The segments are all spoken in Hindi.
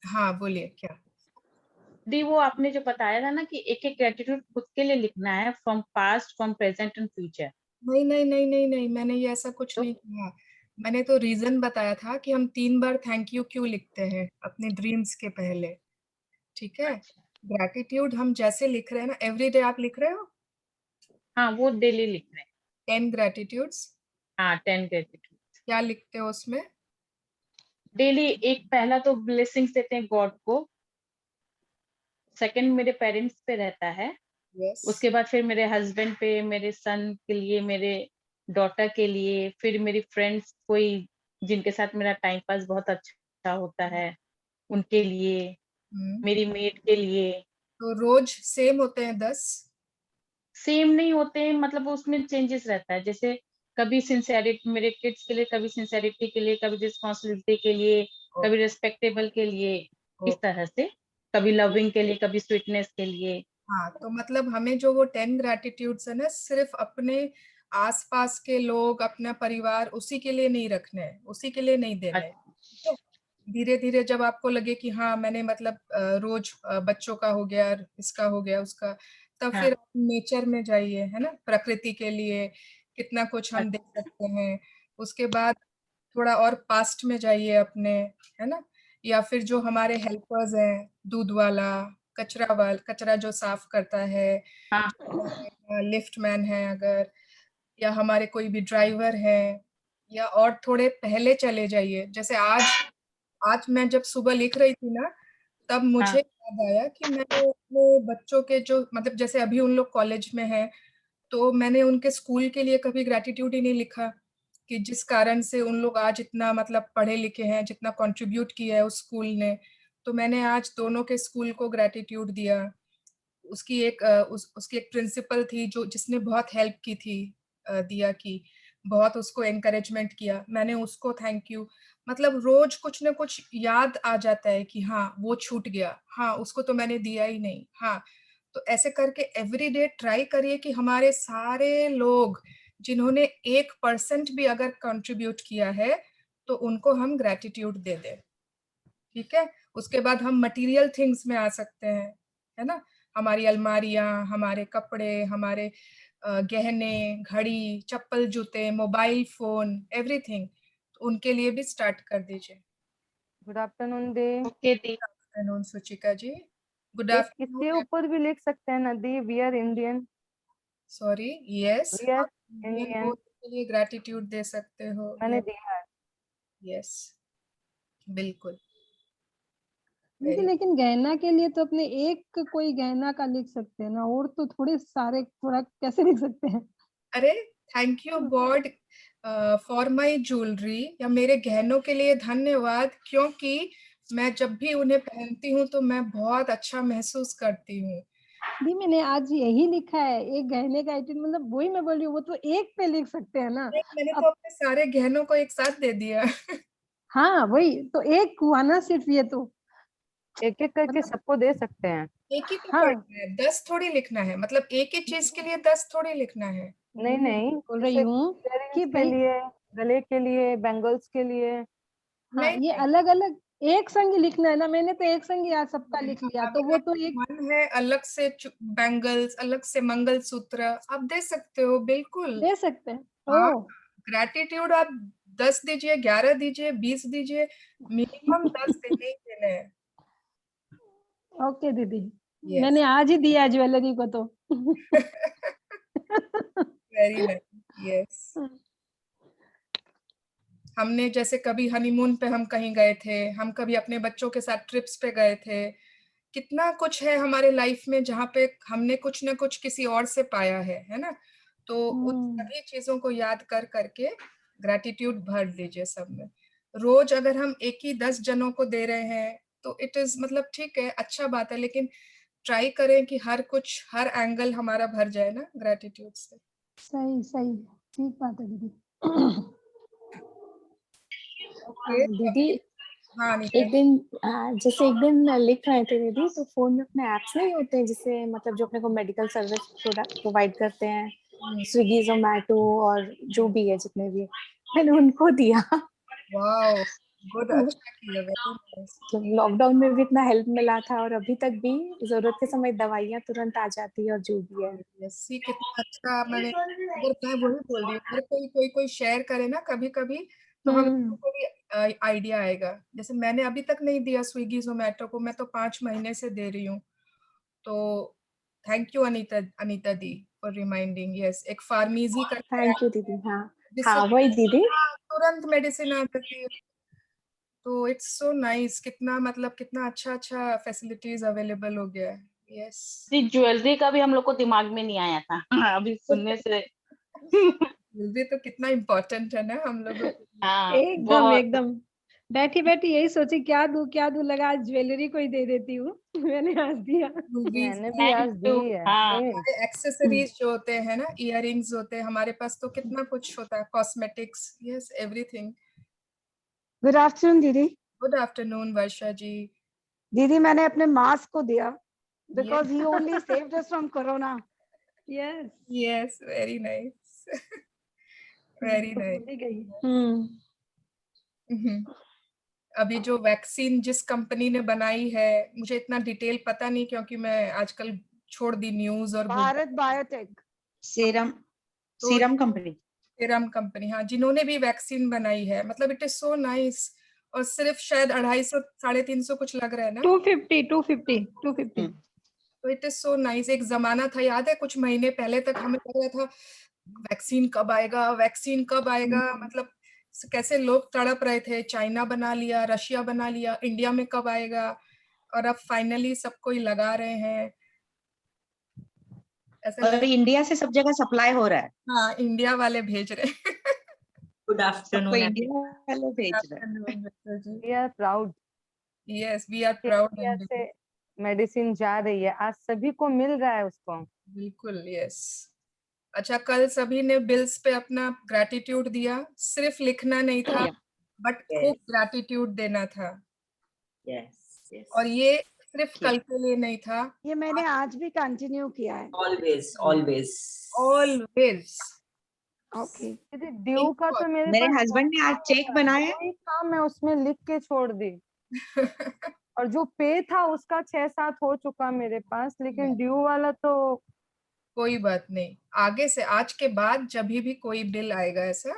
हाँ बोलिए क्या। दी वो आपने जो बताया था ना कि एक एक ग्रेटिट्यूड खुद के लिए लिखना है, from past, from present and future. नहीं नहीं नहीं नहीं नहीं, मैंने ये ऐसा कुछ तो नहीं कहा। मैंने तो रीजन बताया था कि हम 3 बार थैंक यू क्यों लिखते हैं अपने ड्रीम्स के पहले। ठीक है। अच्छा, ग्रैटिट्यूड हम जैसे लिख रहे हैं ना, एवरीडे आप लिख रहे हो हाँ वो डेली लिखना है। 10 ग्रैटिट्यूड्स। हाँ 10 ग्रेटिट्यूड क्या लिखते हो उसमें? डेली। एक पहला तो ब्लेसिंग्स देते हैं गॉड को, सेकंड मेरे पेरेंट्स पे रहता है, यस। उसके बाद फिर मेरे हस्बैंड पे, मेरे सन के लिए, मेरे डॉटर के लिए, फिर मेरी फ्रेंड्स कोई जिनके साथ मेरा टाइम पास बहुत अच्छा होता है उनके लिए, हम्म। मेरी मेड के लिए। तो रोज सेम होते हैं 10? सेम नहीं होते हैं, मतलब उसमें चेंजेस रहता है, जैसे कभी सिंसेरिटी मेरे किड्स के लिए, कभी सिंसेरिटी के लिए, कभी रिस्पॉन्सिबिलिटी के लिए, कभी रिस्पेक्टेबल के लिए, इस तरह से, कभी लविंग के लिए, कभी स्वीटनेस के लिए। हाँ, तो मतलब हमें जो वो 10 ग्रैटिट्यूड्स है ना, सिर्फ अपने आसपास के लोग, अपना परिवार, उसी के लिए नहीं रखने हैं, उसी के लिए नहीं देने हैं। ठीक है। धीरे धीरे जब आपको लगे कि हाँ मैंने मतलब रोज बच्चों का हो गया, इसका हो गया, उसका, तब हाँ फिर नेचर में जाइए, है ना, प्रकृति के लिए कितना कुछ हम दे अच्छा, सकते हैं। उसके बाद थोड़ा और पास्ट में जाइए अपने, है ना, या फिर जो हमारे हेल्पर्स हैं, दूध वाला, कचरा जो साफ करता है, हाँ लिफ्ट मैन है अगर, या हमारे कोई भी ड्राइवर है, या और थोड़े पहले चले जाइए, जैसे आज आज मैं जब सुबह लिख रही थी ना, तब मुझे हाँ याद आया कि मैंने अपने बच्चों के जो मतलब जैसे अभी उन लोग कॉलेज में हैं, तो मैंने उनके स्कूल के लिए कभी ग्रेटिट्यूड ही नहीं लिखा, कि जिस कारण से उन लोग आज इतना मतलब पढ़े लिखे हैं, जितना कंट्रीब्यूट किया है उस स्कूल ने। तो मैंने आज दोनों के स्कूल को ग्रेटिट्यूड दिया। उसकी एक प्रिंसिपल थी जो जिसने बहुत हेल्प की थी, दिया की, बहुत उसको एनकरेजमेंट किया, मैंने उसको थैंक यू। मतलब रोज कुछ ना कुछ याद आ जाता है कि हाँ वो छूट गया, हाँ उसको तो मैंने दिया ही नहीं, हाँ। तो ऐसे करके एवरीडे ट्राई करिए कि हमारे सारे लोग जिन्होंने 1% भी अगर कंट्रीब्यूट किया है, तो उनको हम ग्रेटिट्यूड दे दें। ठीक है। उसके बाद हम मटेरियल थिंग्स में आ सकते हैं, है ना, हमारी अलमारियां, हमारे कपड़े, हमारे गहने, घड़ी, चप्पल, जूते, मोबाइल फोन, एवरीथिंग, उनके लिए भी स्टार्ट कर दीजिए। गुड आफ्टरनून दी। ओके दी। Good afternoon Suchika ji. Good एक इसके आफ्टरनून। ऊपर भी लिख सकते हैं ना दी, we are Indian. Sorry, yes, we are आप इंडियन हो इंडियन, के लिए ग्रेटिट्यूड दे सकते हो, मैंने यस। दिया है। यस, बिल्कुल। दीदी वेरी। लेकिन गहना के लिए तो अपने एक कोई गहना का लिख सकते हैं ना, और तो थोड़े सारे थोड़ा कैसे लिख सकते हैं? अरे, thank you God for my jewellery, या मेरे गहनों के लिए धन्यवाद, क्योंकि मैं जब भी उन्हें पहनती हूँ तो मैं बहुत अच्छा महसूस करती हूँ। दी मैंने आज यही लिखा है, एक गहने का आइटम, मतलब वही मैं बोल रही हूँ, वो तो एक पे लिख सकते हैं ना। मैंने तो अब अपने सारे गहनों को एक साथ दे दिया। हाँ वही तो, एक हुआ ना सिर्फ, ये तो एक एक करके मतलब सबको दे सकते हैं। एक ही तो हाँ। पढ़ना है, 10 थोड़ी लिखना है, मतलब एक ही चीज के लिए 10 थोड़ी लिखना है। नहीं मैं नहीं, बोल रही जैसे हूँ इयररिंग्स कि के भाई, लिए, गले के लिए, बैंगल्स के लिए। हाँ नहीं ये नहीं, अलग अलग एक संग ही लिखना है ना, मैंने तो एक संग ही आज सबका लिख लिया, अब तो वो अगर तो एक मन है अलग से बैंगल्स, अलग से मंगलसूत्र, आप दे सकते हो, बिल्कुल। दे सकते हैं। हाँ, ओ ग्रैटिट्यूड आप 10 दीजिए, 11 दीजिए, 20 दीजिए, मिनिमम 10 देने ही देने हैं। ओके दीदी, यस। मैंने आज ही दिया ज्वेलरी को तो। Very nice. यस। हमने जैसे कभी हनीमून पे हम कहीं गए थे, हम कभी अपने बच्चों के साथ ट्रिप्स पे गए थे, कितना कुछ है हमारे लाइफ में जहाँ पे हमने कुछ ना कुछ किसी और से पाया है ना। तो उन सभी चीजों को याद कर करके ग्रेटिट्यूड भर दीजिए सब में। रोज अगर हम एक ही 10 जनों को दे रहे हैं तो इट इज मतलब ठीक है, अच्छा बात है, लेकिन ट्राई करें कि हर कुछ, हर एंगल हमारा भर जाए ना ग्रेटिट्यूड से। सही सही, ठीक बात है दीदी। ओके। दीदी हाँ नीता एक जी। दिन, जैसे एक दिन लिख रहे थे दीदी, तो फोन में अपने एप्स नहीं होते हैं जिससे मतलब जो अपने को मेडिकल सर्विस प्रोडक्ट प्रोवाइड करते हैं, स्विगी जोमेटो और जो भी है जितने भी है, मैंने उनको दिया। वाओ। गुड, अच्छा किया, वेरी नाइस। लॉकडाउन में भी इतना हेल्प मिला था और अभी तक भी जरूरत के समय दवाइयाँ तुरंत आ जाती है और जो भी है। यस, सी कितना अच्छा। मैंने अगर मैं वही बोल रही हूँ, अगर कोई कोई कोई शेयर करे ना कभी कभी, तो हम लोगों को भी आइडिया आएगा। जैसे मैंने अभी तक नहीं दिया स्विगी जोमेटो को, मैं तो 5 महीने से दे रही हूँ। तो thank you Anita, Anita the for reminding. Yes, एक फार्मेसी करके थैंक app यू दीदी। हाँ जिससे हाँ वही दीदी। तुरंत मेडिसिन आ जाती है। तो इट्स सो नाइस, कितना मतलब कितना अच्छा अच्छा फैसिलिटीज अवेलेबल हो गया है। यस, ज्वेलरी का भी हम लोग को दिमाग में नहीं आया था। अभी सुनने से ये तो कितना इम्पोर्टेंट है ना हम लोगों के लिए। हाँ एकदम बहुत। एकदम बैठी बैठी यही सोची क्या दूं लगा आज ज्वेलरी को ही दे देती हूँ। मैंने आज दिया। मूवीज, मैंने भी आज थैंक यू। दी है हाँ सेम। हमारे एक्सेसरीज जो होते हैं ना, इयररिंग्स होते हैं हमारे पास, तो कितना कुछ होता है, cosmetics, yes everything. Good afternoon दीदी। गुड आफ्टरनून वर्षा जी। दीदी मैंने अपने मास्क को दिया Yes. Because he only saved us from corona. Yes, Yes, very nice. Very तो nice. भूल ही गई। हम्म। अभी जो वैक्सीन जिस कंपनी ने बनाई है, मुझे इतना डिटेल पता नहीं क्योंकि मैं आजकल छोड़ दी न्यूज और भारत बायोटेक। सीरम तो सीरम कंपनी। सीरम कंपनी, हाँ, जिन्होंने भी वैक्सीन बनाई है, मतलब इट इज सो नाइस। और सिर्फ शायद 250 350 कुछ लग रहा है ना। 250 तो इट इज सो नाइस। एक जमाना था, याद है, कुछ महीने पहले तक हमें लग रहा था वैक्सीन कब आएगा, वैक्सीन कब आएगा, मतलब कैसे लोग तड़प रहे थे, चाइना बना लिया, रशिया बना लिया, इंडिया में कब आएगा। और अब फाइनली सबको ही लगा रहे हैं, ऐसा और लग। इंडिया से सब जगह सप्लाई हो रहा है। हाँ, इंडिया वाले भेज रहे हैं। गुड सबको आफ्टरनून इंडिया वाले भेज रहे हैं। Afternoon, Mr. जी। We are proud Yes, we are कि proud इंडिया and से मेडिसिन जा रही है, आज सभी को मिल रहा है उसको। बिल्कुल, यस। अच्छा, कल सभी ने बिल्स पे अपना ग्रैटिट्यूड दिया, सिर्फ लिखना नहीं था, Yeah. बट खूब ग्रैटिट्यूड देना था। यस यस और ये सिर्फ कल के लिए नहीं था, ये मैंने आज भी कंटिन्यू किया है। Always always. ऑलवेज। ओके। दीदी ड्यू का तो मेरे मेरे पास हस्बैंड ने आज चेक बनाया है। वही था, मैं उसमें लिख के छोड़ दी। और जो पे था उसका 6-7 हो चुका मेरे पास, लेकिन ड्यू वाला तो कोई बात नहीं, आगे से आज के बाद जब भी कोई बिल आएगा ऐसा,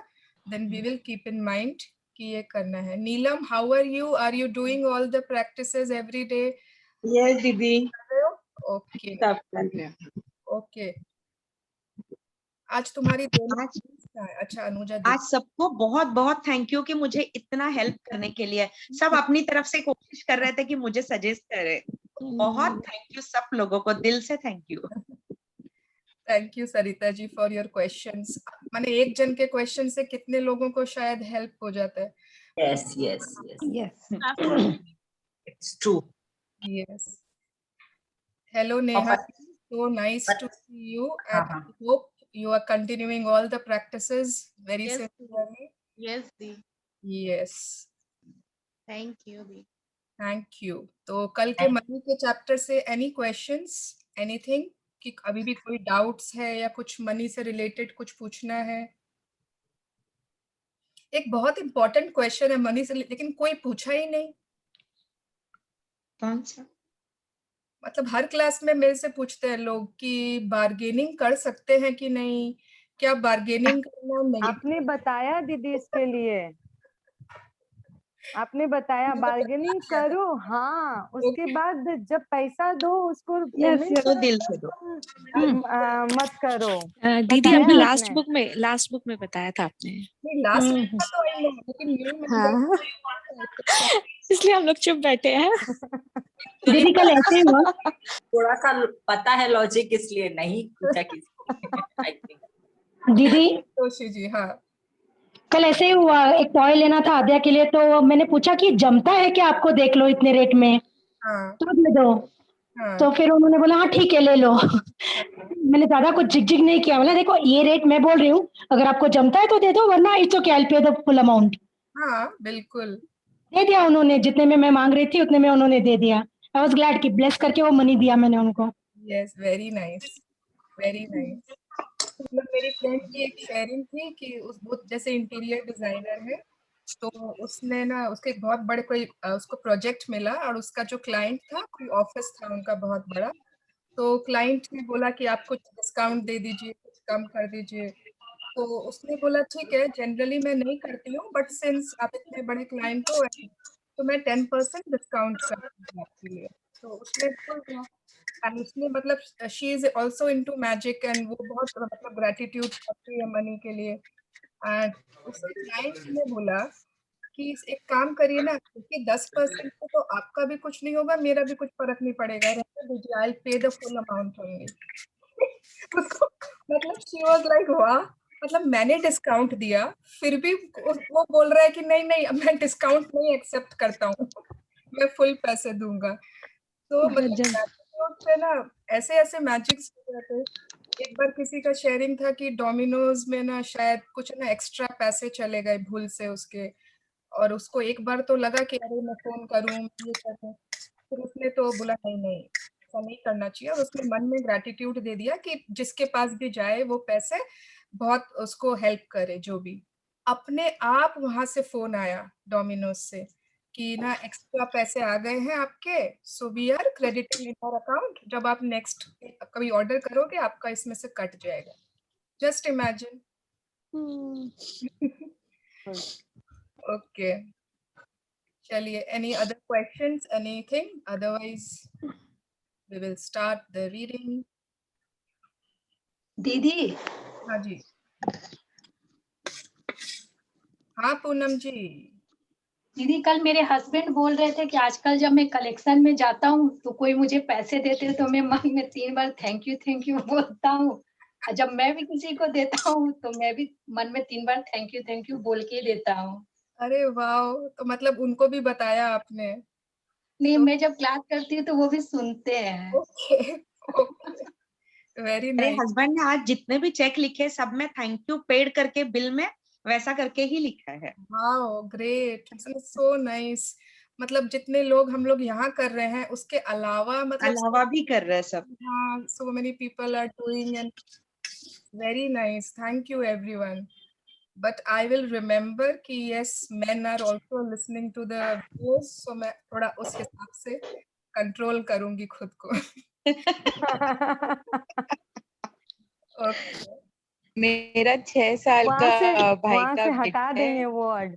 then we will keep in mind कि ये करना है। Neelam, how are you doing all the practices every day? Yes दीदी, ओके सब कर रहे हैं। ओके। आज तुम्हारी दोनों आज अच्छा, अनुजा आज सबको बहुत बहुत थैंक यू कि मुझे इतना हेल्प करने के लिए। सब अपनी तरफ से कोशिश कर रहे थे कि मुझे सजेस्ट करे। बहुत थैंक यू सब लोगों को, दिल से thank you. Thank you Sarita ji for your questions. माने एक जन के क्वेश्चन से कितने लोगों को शायद हेल्प हो जाता है। Yes yes yes, yes, it's true. Yes. Hello Neha, so nice to see you and I hope you are continuing all the practices very Yes, sincerely. yes the, Yes, thank you the. thank you. तो कल के मनी के चैप्टर से any questions, anything, कि अभी भी कोई डाउट्स है या कुछ मनी से रिलेटेड कुछ पूछना है? एक बहुत इंपॉर्टेंट क्वेश्चन है मनी से, लेकिन कोई पूछा ही नहीं। कौन सा? मतलब हर क्लास में मेरे से पूछते हैं लोग कि बार्गेनिंग कर सकते हैं कि नहीं, क्या बार्गेनिंग करना नहीं। आपने बताया दीदी इसके लिए, आपने बताया बार्गेनिंग करो, हाँ, उसके बाद जब पैसा दो उसको पेमेंट यस, तो दिल से दो। मत करो। दीदी बताया आपने आपने। लास्ट बुक में बताया था आपने। नहीं, लास्ट का तो आई नहीं, लेकिन ये हाँ इसलिए हम लोग चुप बैठे हैं। दीदी कल ऐसे हुआ, थोड़ा सा पता है लॉजिक, इसलिए नहीं पूछा किसी आई थिंक। दीदी जोशी जी, हाँ कल ऐसे ही हुआ, एक टॉय लेना था आद्या के लिए, तो मैंने पूछा कि जमता है क्या आपको, देख लो इतने रेट में हाँ तो दे दो। हाँ तो फिर उन्होंने बोला हाँ ठीक है ले लो। मैंने ज्यादा कुछ झिकझिक नहीं किया, बोला देखो ये रेट मैं बोल रही हूँ, अगर आपको जमता है तो दे दो, वरना it's okay, I will pay the full amount. हाँ, बिल्कुल। दे दिया उन्होंने, जितने में मैं मांग रही थी उतने में उन्होंने दे दिया। आई वाज ग्लैड कि ब्लेस करके वो मनी दिया मैंने उनको। Yes, very nice, very nice. मतलब मेरी फ्रेंड की एक शेयरिंग थी कि वो जैसे इंटीरियर डिजाइनर है, तो उसने ना उसके एक बहुत बड़े कोई उसको प्रोजेक्ट मिला और उसका जो क्लाइंट था कोई ऑफिस था उनका बहुत बड़ा, तो क्लाइंट ने बोला कि आप कुछ डिस्काउंट दे दीजिए, कुछ कम कर दीजिए। तो उसने बोला ठीक है, जनरली मैं नहीं करती हूँ बट सिंस आप इतने बड़े क्लाइंट हो तो मैं 10% डिस्काउंट कर दूंगी आपके लिए। तो उसने बोल दिया एंड उसने मतलब she is also into magic and वो बहुत मतलब ग्रेटिट्यूड करती है मनी के लिए। एंड उसे क्लाइंट ने बोला कि एक काम करिए ना, क्योंकि 10% से तो आपका भी कुछ नहीं होगा, मेरा भी कुछ फर्क नहीं पड़ेगा, रहने दीजिए, आई पे द फुल अमाउंट ओनली। उसको मतलब शी वाज लाइक वाह, मतलब मैंने डिस्काउंट दिया फिर भी वो बोल रहा है कि नहीं नहीं मैं डिस्काउंट नहीं एक्सेप्ट करता हूँ, मैं फुल पैसे दूंगा। तो मतलब गजब। मैजिक से ना ऐसे ऐसे मैजिक्स हो जाते हैं। एक बार किसी का शेयरिंग था कि डोमिनोज में ना शायद कुछ ना एक्स्ट्रा पैसे चले गए भूल से उसके, और उसको एक बार तो लगा कि अरे मैं फोन करूं ये करूं, फिर उसने तो बोला नहीं नहीं ऐसा नहीं करना चाहिए, और उसने मन में ग्रैटिट्यूड दे दिया कि जिसके पास भी जाए वो पैसे बहुत उसको हेल्प करे जो भी। अपने आप वहां से फोन आया डोमिनोज से कि ना एक्स्ट्रा पैसे आ गए हैं आपके, so we are crediting in your account, जब आप नेक्स्ट कभी ऑर्डर करोगे आपका इसमें से कट जाएगा। Just imagine. ओके, चलिए, any other questions, anything? Otherwise, we will start the reading. दीदी हाँ जी, हाँ पूनम जी। दीदी कल मेरे हस्बैंड बोल रहे थे कि आजकल जब मैं कलेक्शन में जाता हूँ तो कोई मुझे पैसे देते हैं तो मैं मन में 3 बार थैंक यू बोलता हूँ, और जब मैं भी किसी को देता हूँ तो मैं भी मन में 3 बार थैंक यू बोल के देता हूँ। अरे वाह, तो मतलब उनको भी बताया आपने? नहीं, तो मैं जब क्लास करती हूँ तो वो भी सुनते हैं। ओके, ओके, वेरी मेरे नाइस। हस्बैंड ने आज जितने भी चेक लिखे सब में थैंक यू पेड करके बिल में वैसा करके ही लिखा है। Wow, great, so nice. मतलब जितने लोग हम लोग यहाँ कर रहे हैं उसके अलावा मतलब अलावा भी कर रहे हैं सब। हाँ, so many people are doing and very nice. Thank you everyone. But I will remember कि yes, men are also listening to the videos, so मैं थोड़ा उस हिसाब से कंट्रोल करूंगी खुद को। ओके, मेरा 6 साल का भाई वहां का से हटा बेटा देंगे है, वर्ड।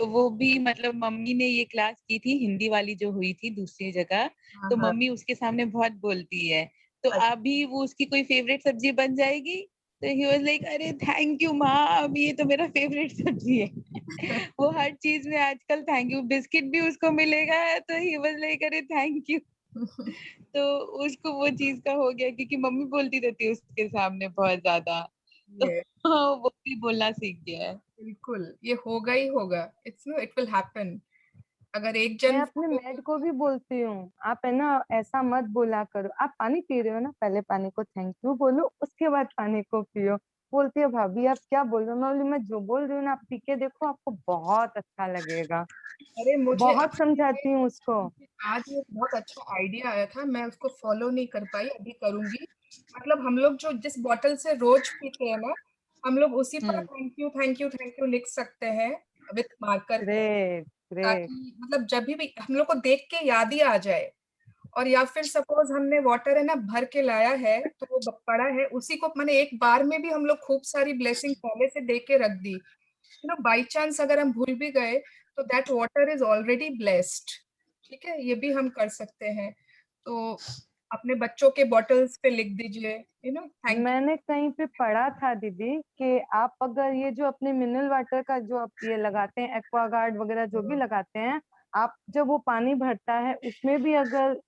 वो भी मतलब मम्मी ने ये क्लास की थी हिंदी वाली जो हुई थी दूसरी जगह, हाँ तो हाँ, मम्मी उसके सामने बहुत बोलती है, तो अभी वो उसकी कोई फेवरेट सब्जी बन जाएगी तो ही वाज लाइक अरे थैंक यू माँ, अब ये तो मेरा फेवरेट सब्जी है। वो हर चीज में आजकल थैंक यू, बिस्किट भी उसको मिलेगा तो ही वाज लाइक अरे थैंक यू। तो उसको वो चीज का हो गया क्योंकि मम्मी बोलती रहती है उसके सामने बहुत ज्यादा, तो ये वो भी बोलना सीख गया है। बिल्कुल ये होगा ही होगा, इट विल हैपन। अगर एक मैं जन अपने मेड को भी बोलती हूँ, आप है ना ऐसा मत बोला करो, आप पानी पी रहे हो ना पहले पानी को थैंक यू बोलो उसके बाद पानी को पियो। बोलती है भाभी आप क्या बोल रहे हो, मैं बोली मैं जो बोल रही हूँ ना आप पी के देखो आपको बहुत अच्छा लगेगा। अरे मुझे बहुत समझाती हूँ उसको। आज ये बहुत अच्छा आइडिया आया था, मैं उसको फॉलो नहीं कर पाई, अभी करूंगी। मतलब हम लोग जो जिस बॉटल से रोज पीते हैं ना, हम लोग उसी पर थैंक यू लिख सकते हैं with marker pen, great great. ताकि मतलब जब भी हम लोग को देख के याद ही आ जाए। और या फिर सपोज हमने वाटर है ना भर के लाया है तो वो पड़ा है, उसी को मैंने एक बार में भी हम लोग खूब सारी ब्लेसिंग पहले से दे के रख दी, यू नो, बाई चांस अगर हम भूल भी गए तो that water is already blessed. ठीक है, ये भी हम कर सकते हैं। तो अपने बच्चों के बॉटल्स पे लिख दीजिए, यू नो, थैंक मैंने कहीं पे पढ़ा था दीदी कि आप अगर ये जो अपने मिनरल वाटर का जो आप ये लगाते हैं एक्वागार्ड वगैरह जो भी लगाते हैं, आप जब वो पानी भरता है उसमें भी अगर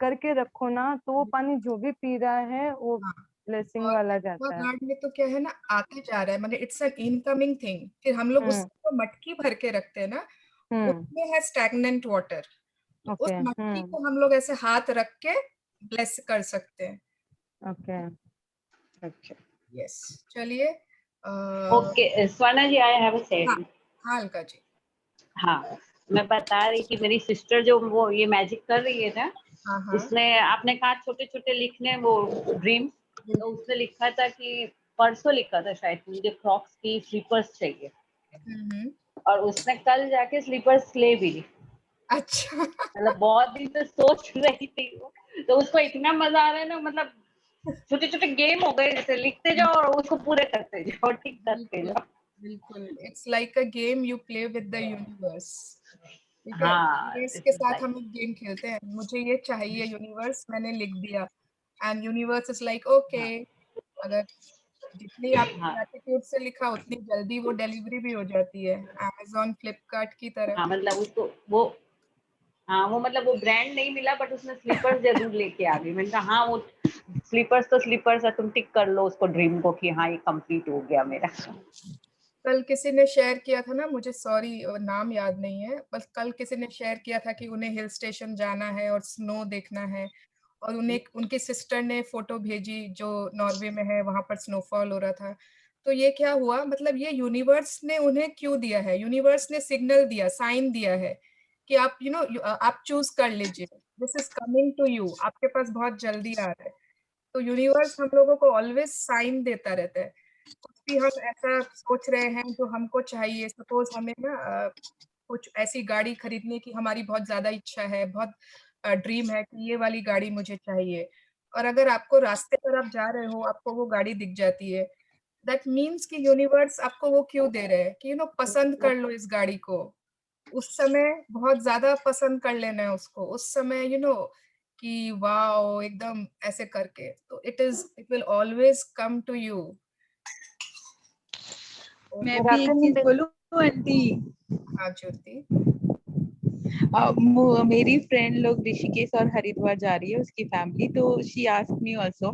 करके रखो ना तो वो पानी जो भी पी रहा है वो हाँ। ब्लेसिंग और वाला जाता है। एक्वागार्ड में तो क्या है ना, आते जा रहा है, मतलब इट्स एन इनकमिंग थिंग, फिर हम लोग हम्म उसको मटकी भर के रखते हैं ना, हम्म उसमें है स्टैग्नेंट वाटर, तो उस ओके मटकी को हम लोग ऐसे हाथ रख के ब्लेस कर सकते हैं। ओके। यस, चलिए okay Swarna ji, I have a हाँ शेयरिंग। हाँ अलका जी। हाँ, मैं बता रही थी मेरी सिस्टर जो वो ये मैजिक कर रही है ना, हाँ हाँ उसने आपने कहा छोटे छोटे लिखने वो ड्रीम, तो उसने लिखा था कि परसों लिखा था शायद मुझे क्रॉक्स की स्लीपर्स चाहिए, हम्म और उसने कल जाके स्लीपर्स ले भी ली। अच्छा। मतलब बहुत दिन से सोच रही थी वो, तो उसको इतना मजा आ रहा है ना, मतलब छोटे छोटे गेम हो गए, जैसे लिखते जाओ और उसको पूरे करते जाओ, ठीक करते बिल्कुल, जाओ। बिल्कुल। It's like a game you play with the universe. ठीक है? हाँ, यूनिवर्स के इट्स साथ लाइक हम एक गेम खेलते हैं, मुझे ये चाहिए यूनिवर्स, मैंने लिख दिया and universe is like okay, अगर जितनी आपने हाँ ग्रैटिट्यूड से लिखा उतनी जल्दी वो डिलीवरी भी हो जाती है, अमेज़न, फ्लिपकार्ट की तरह। हाँ, मतलब उसको वो, हाँ वो मतलब वो ब्रांड नहीं मिला, बट उसने स्लीपर्स जरूर लेके आ गई। मैंने कहा हाँ वो स्लीपर्स तो स्लीपर्स है, तुम टिक कर लो उसको ड्रीम को कि हाँ ये कंप्लीट हो गया मेरा। कल किसी ने शेयर किया था ना, मुझे सॉरी नाम याद नहीं है, बस कल किसी ने शेयर किया था कि उन्हें हिल स्टेशन जाना है और स्नो देखना है, और उन्हें उनकी सिस्टर ने फोटो भेजी जो नॉर्वे में है, वहां पर स्नोफॉल हो रहा था। तो ये क्या हुआ, मतलब ये यूनिवर्स ने उन्हें क्यों दिया है, यूनिवर्स ने सिग्नल दिया, साइन दिया है कि आप आप चूज कर लीजिए, this is coming to you, आपके पास बहुत जल्दी आ रहा है। तो यूनिवर्स हम लोगों को ऑलवेज साइन देता रहता है, कुछ भी हम ऐसा सोच रहे हैं जो हमको चाहिए, सपोज हमें ना कुछ ऐसी गाड़ी खरीदने की हमारी बहुत ज्यादा इच्छा है, बहुत ड्रीम है कि ये वाली गाड़ी मुझे चाहिए, और अगर आपको रास्ते पर आप जा रहे हो आपको वो गाड़ी दिख जाती है, दैट मीन्स कि यूनिवर्स आपको वो क्यों दे रहे हैं कि पसंद कर लो इस गाड़ी को, उस समय बहुत ज्यादा पसंद कर लेना है उसको, उस समय कि वाओ एकदम ऐसे करके, तो it will always come to you. मैं भी एक चीज बोलूं आंटी। हाँ ज्योति। मेरी फ्रेंड लोग ऋषिकेश और हरिद्वार जा रही है, उसकी फैमिली, तो she asked me also,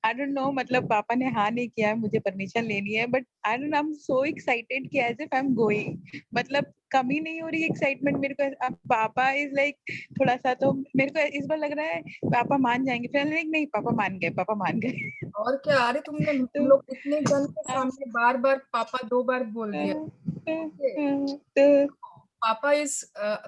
I don't know, मतलब पापा ने हाँ नहीं किया है, मुझे परमिशन लेनी है, but I don't, I am so excited कि as if I am going, मतलब कमी नहीं हो रही एक्साइटमेंट मेरे को। अब पापा इज लाइक थोड़ा सा, तो मेरे को इस बार लग रहा है पापा मान जाएंगे, फिर लाइक नहीं पापा मान गए, पापा मान गए। और क्या, अरे तुमने हम तो लोग इतने जन के सामने बार बार पापा 2 बार बोल दिया। ओके, तो पापा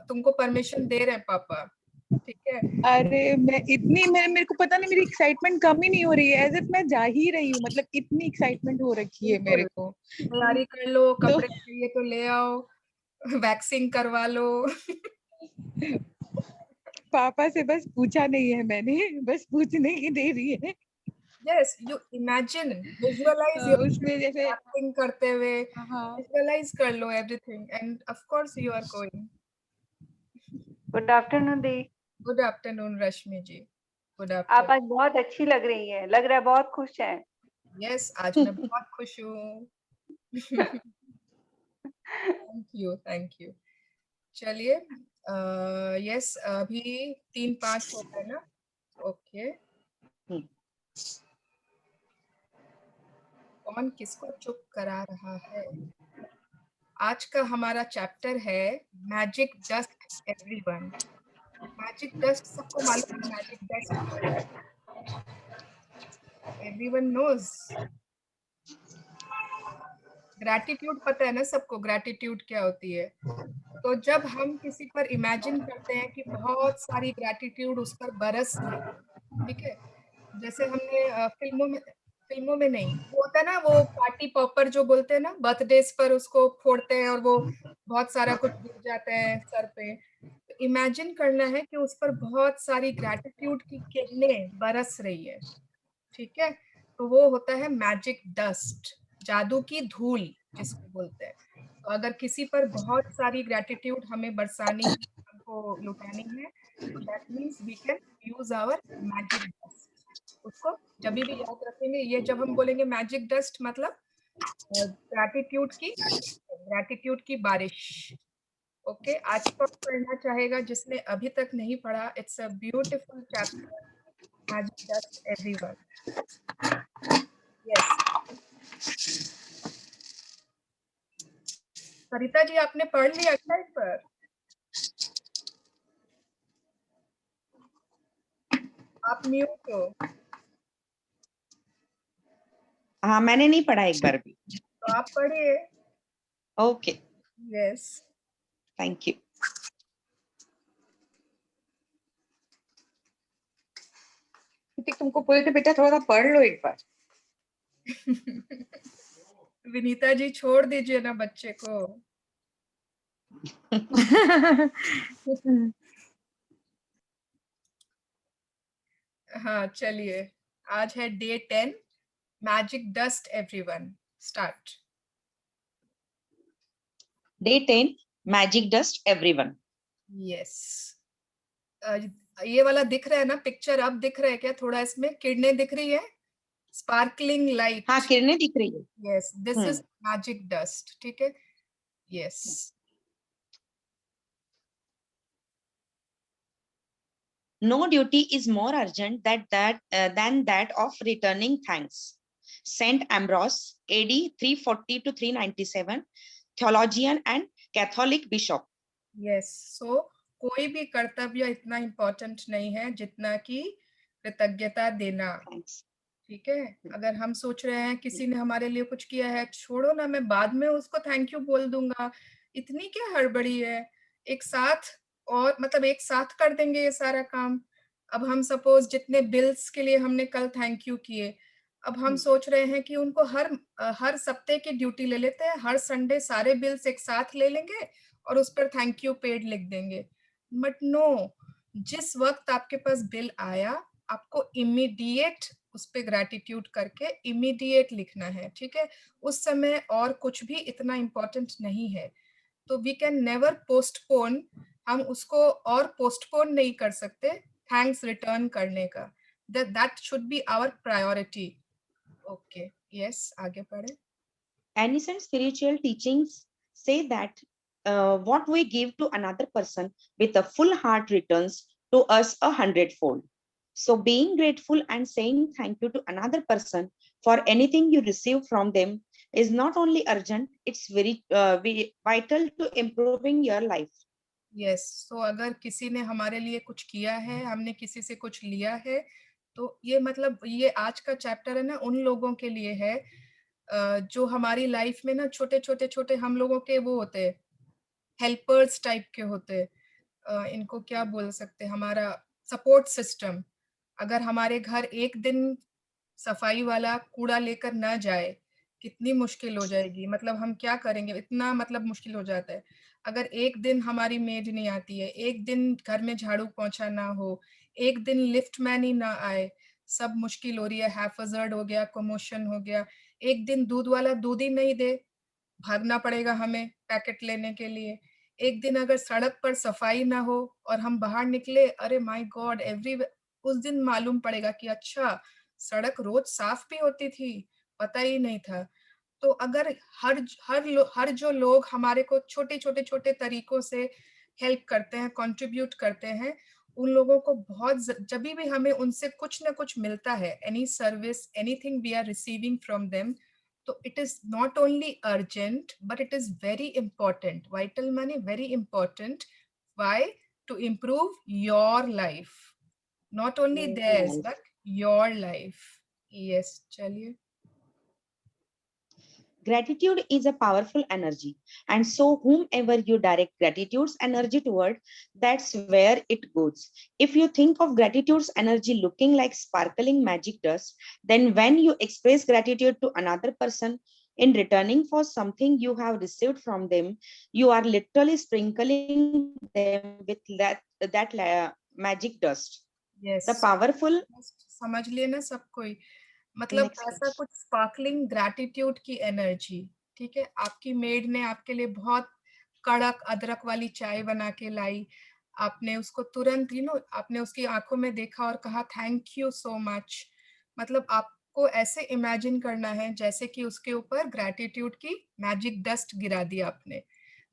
तुमको परमिशन दे रहे हैं पापा, ठीक है। अरे मैं इतनी, मेरे को पता नहीं, मेरी एक्साइटमेंट कम ही नहीं हो रही है, एज इफ मैं जा ही रही हूँ, मतलब इतनी एक्साइटमेंट हो रखी है मेरे बिल्कुल, को। तैयारी कर लो, तो कपड़े चाहिए तो ले आओ, वैक्सिंग करवा लो। पापा से बस पूछा नहीं है मैंने, बस पूछने की देरी है। Yes, you imagine, visualize your उसमें जैसे एक्टिंग करते हुए, हाँ, विजुअलाइज कर लो everything and of course you are going. Good afternoon दी। Good afternoon Rashmi ji, good आप आफ्टरनून। आज बहुत अच्छी लग रही हैं, लग रहा है बहुत खुश हैं। यस, आज मैं बहुत खुश हूँ। Thank you, thank you. चलिए, यस अभी 3-5 हो गए ना, ओके। कौन किसको चुप करा रहा है। आज का हमारा चैप्टर है magic dust everyone. Magic dust सबको मालूम है, मैजिक डस्ट क्या होता है, एवरीवन नोज। ग्रैटिट्यूड पता है ना सबको, ग्रैटिट्यूड क्या होती है। तो जब हम किसी पर इमेजिन करते हैं कि बहुत सारी ग्रैटिट्यूड उस पर बरस रही है, ठीक है, जैसे हमने फिल्मों में नहीं, वो होता है ना वो पार्टी पॉपर जो बोलते हैं ना, बर्थडेज पर उसको फोड़ते हैं और वो बहुत सारा कुछ गिर जाता है सर पे। तो इमेजिन करना है कि उस पर बहुत सारी ग्रैटिट्यूड की किरणें बरस रही है, ठीक है, तो वो होता है मैजिक डस्ट, जादू की धूल जिसको बोलते हैं। तो अगर किसी पर बहुत सारी ग्रैटिट्यूड हमें बरसानी है, हमको लुटानी है, तो that means we can use our magic dust. उसको जब भी याद रखेंगे, ये जब हम बोलेंगे मैजिक डस्ट मतलब ग्रैटिट्यूड की बारिश। ओके, आज को पढ़ना चाहेगा जिसने अभी तक नहीं पढ़ा, it's a beautiful chapter, magic dust everyone. Yes, Sarita ji आपने पढ़ लिया क्या इस पर? आप म्यूट हो। हाँ मैंने नहीं पढ़ा एक बार भी। तो आप पढ़िए। Okay, yes. Thank you. तुमको बोले थे बेटा थोड़ा सा पढ़ लो एक बार। विनीता जी छोड़ दीजिए ना बच्चे को। हाँ, चलिए आज है day 10, magic dust everyone, start. Day 10, magic dust everyone. Yes, ये वाला दिख रहा है ना पिक्चर, अब दिख रहा है क्या? थोड़ा इसमें किरणें दिख रही है, स्पार्कलिंग लाइट। हाँ, किरणें दिख रही है। Yes, this is magic dust, ठीक है। Yes, No duty is more urgent than that of returning thanks. Saint Ambrose, AD 340 to 397, theologian and Catholic bishop. Yes, so कोई भी कर्तव्य इतना इम्पोर्टेंट नहीं है जितना कि कृतज्ञता देना, Thanks. ठीक है। अगर हम सोच रहे हैं किसी ने हमारे लिए कुछ किया है, छोड़ो ना, मैं बाद में उसको थैंक यू बोल दूंगा, इतनी क्या हड़बड़ी है, एक साथ, और मतलब एक साथ कर देंगे ये सारा काम। अब हम सपोज जितने बिल्स के लिए हमने कल थैंक यू किए, अब हम सोच रहे हैं कि उनको हर सप्ते की ड्यूटी ले लेते हैं, हर संडे सारे बिल्स एक साथ ले लेंगे और उस पर थैंक यू पेड लिख देंगे। बट नो, जिस वक्त आपके पास बिल आया, आपको इमीडिएट उस पे ग्रैटिट्यूड करके इमीडिएट लिखना है, ठीक है। उस समय और कुछ भी इतना इम्पोर्टेंट नहीं है, तो वी कैन नेवर पोस्टपोन, हम उसको और पोस्टपोन नहीं कर सकते थैंक्स रिटर्न करने का। That should be our priority. Okay, yes, आगे पढ़े। Ancient spiritual teachings say that what we give to another person with a full heart returns to us 100-fold. So being grateful and saying thank you to another person for anything you receive from them is not only urgent, it's very vital to improving your life. Yes, so अगर किसी ने हमारे लिए कुछ किया है, हमने किसी से कुछ लिया है, तो ये मतलब ये आज का चैप्टर है ना उन लोगों के लिए है जो हमारी लाइफ में ना छोटे छोटे छोटे हम लोगों के वो होते हैं, हेल्पर्स टाइप के होते हैं। इनको क्या बोल सकते हैं, हमारा सपोर्ट सिस्टम। अगर हमारे घर एक दिन सफाई वाला कूड़ा लेकर ना जाए, कितनी मुश्किल हो जाएगी, मतलब हम क्या करेंगे, इतना मतलब मुश्किल हो जाता है। अगर एक दिन हमारी मेड नहीं आती है, एक दिन घर में झाड़ू पोंछा ना हो, एक दिन लिफ्ट मैन ही ना आए, सब मुश्किल हो रही है, हैफजर्ड हो गया, कमोशन हो गया, एक दिन दूध वाला दूध ही नहीं दे, भागना पड़ेगा हमें पैकेट लेने के लिए। एक दिन अगर सड़क पर सफाई ना हो और हम बाहर निकले, अरे माय गॉड, उस दिन मालूम पड़ेगा कि अच्छा सड़क रोज साफ भी होती थी, पता ही नहीं था। तो अगर हर जो लोग हमारे को छोटे छोटे छोटे तरीकों से हेल्प करते हैं, कंट्रीब्यूट करते हैं, उन लोगों को बहुत जब भी हमें उनसे कुछ ना कुछ मिलता है, any service, anything we are receiving from them, तो it is not only urgent but it is very important. Vital माने very important. Why? To improve your life, not only theirs but your life. Yes, चलिए। Gratitude is a powerful energy, and so whomever you direct gratitude's energy toward, that's where it goes. If you think of gratitude's energy looking like sparkling magic dust, then when you express gratitude to another person in returning for something you have received from them, you are literally sprinkling them with that magic dust. Yes, The powerful समझ लिए ना सब कोई, मतलब next ऐसा page. कुछ स्पार्कलिंग ग्रैटिट्यूड की एनर्जी, ठीक है। आपकी मेड ने आपके लिए बहुत कड़क अदरक वाली चाय बना के लाई, आपने उसको तुरंत आपने उसकी आंखों में देखा और कहा थैंक यू सो मच। मतलब आपको ऐसे इमेजिन करना है जैसे कि उसके ऊपर ग्रैटिट्यूड की मैजिक डस्ट गिरा दिया आपने।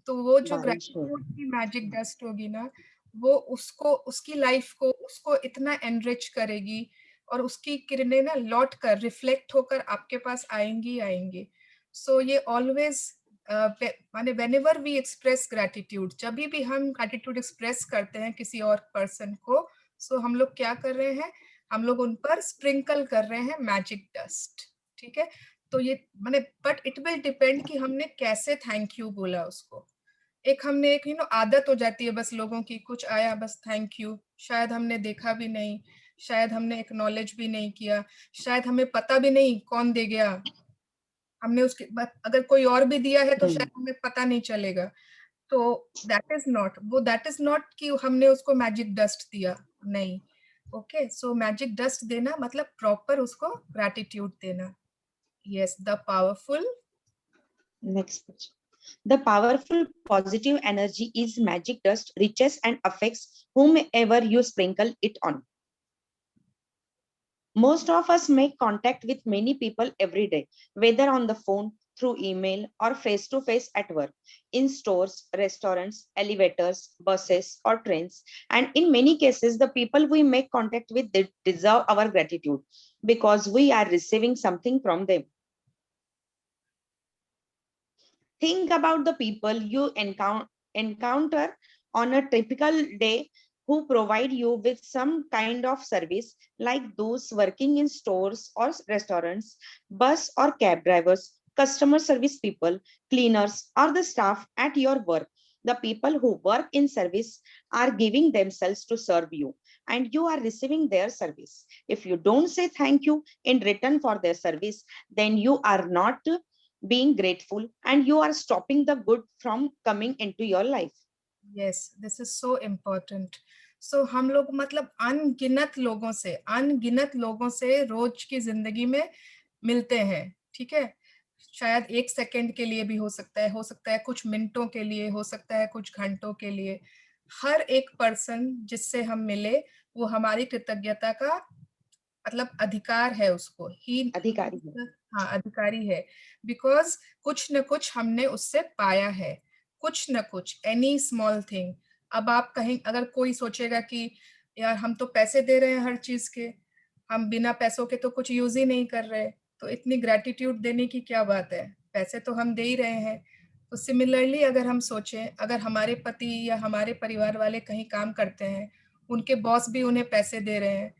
तो वो जो ग्रैटिट्यूड की मैजिक डस्ट होगी ना, वो उसको, उसकी लाइफ को, उसको इतना एनरिच करेगी और उसकी किरणें ना लौट कर रिफ्लेक्ट होकर आपके पास आएंगी आएंगी। सो ये ऑलवेज माने व्हेनेवर वी एक्सप्रेस ग्रैटिट्यूड, जब भी हम ग्रैटिट्यूड एक्सप्रेस करते हैं किसी और पर्सन को, सो हम लोग क्या कर रहे हैं, हम लोग उन पर स्प्रिंकल कर रहे हैं मैजिक डस्ट, ठीक है। तो ये माने बट इट विल डिपेंड कि हमने कैसे थैंक यू बोला उसको। एक हमने एक आदत हो जाती है बस लोगों की, कुछ आया बस थैंक यू, शायद हमने देखा भी नहीं, शायद हमने एक्नॉलेज भी नहीं किया, शायद हमें पता भी नहीं कौन दे गया, हमने उसके बाद अगर कोई और भी दिया है तो शायद हमें पता नहीं चलेगा। तो दैट इज नॉट कि हमने उसको मैजिक डस्ट दिया, नहीं। ओके, सो मैजिक डस्ट देना मतलब प्रॉपर उसको ग्रैटिट्यूड देना। Yes, the powerful Next page. The powerful positive energy is magic dust, reaches and affects whomever you sprinkle it on. Most of us make contact with many people every day, whether on the phone, through email, or face to face at work, in stores, restaurants, elevators, buses, or trains. And in many cases, the people we make contact with they deserve our gratitude because we are receiving something from them. Think about the people you encounter on a typical day who provide you with some kind of service, like those working in stores or restaurants, bus or cab drivers, customer service people, cleaners, or the staff at your work. The people who work in service are giving themselves to serve you, and you are receiving their service. If you don't say thank you in return for their service, then you are not being grateful and you are stopping the good from coming into your life. Yes, this is so important. So हम लोग मतलब अनगिनत लोगों से रोज की जिंदगी में मिलते हैं, ठीक है। शायद 1 सेकंड के लिए भी हो सकता है कुछ मिनटों के लिए, हो सकता है कुछ घंटों के लिए। हर एक पर्सन जिससे हम मिले वो हमारी कृतज्ञता का मतलब अधिकार है उसको ही, अधिकारी है। हाँ अधिकारी है, बिकॉज कुछ न कुछ हमने उससे पाया है, कुछ न कुछ, एनी स्मॉल थिंग। अब आप कहीं अगर कोई सोचेगा कि यार हम तो पैसे दे रहे हैं हर चीज के, हम बिना पैसों के तो कुछ यूज ही नहीं कर रहे, तो इतनी ग्रेटिट्यूड देने की क्या बात है, पैसे तो हम दे ही रहे हैं। तो सिमिलरली अगर हम सोचें, अगर हमारे पति या हमारे परिवार वाले कहीं काम करते हैं, उनके बॉस भी उन्हें पैसे दे रहे हैं,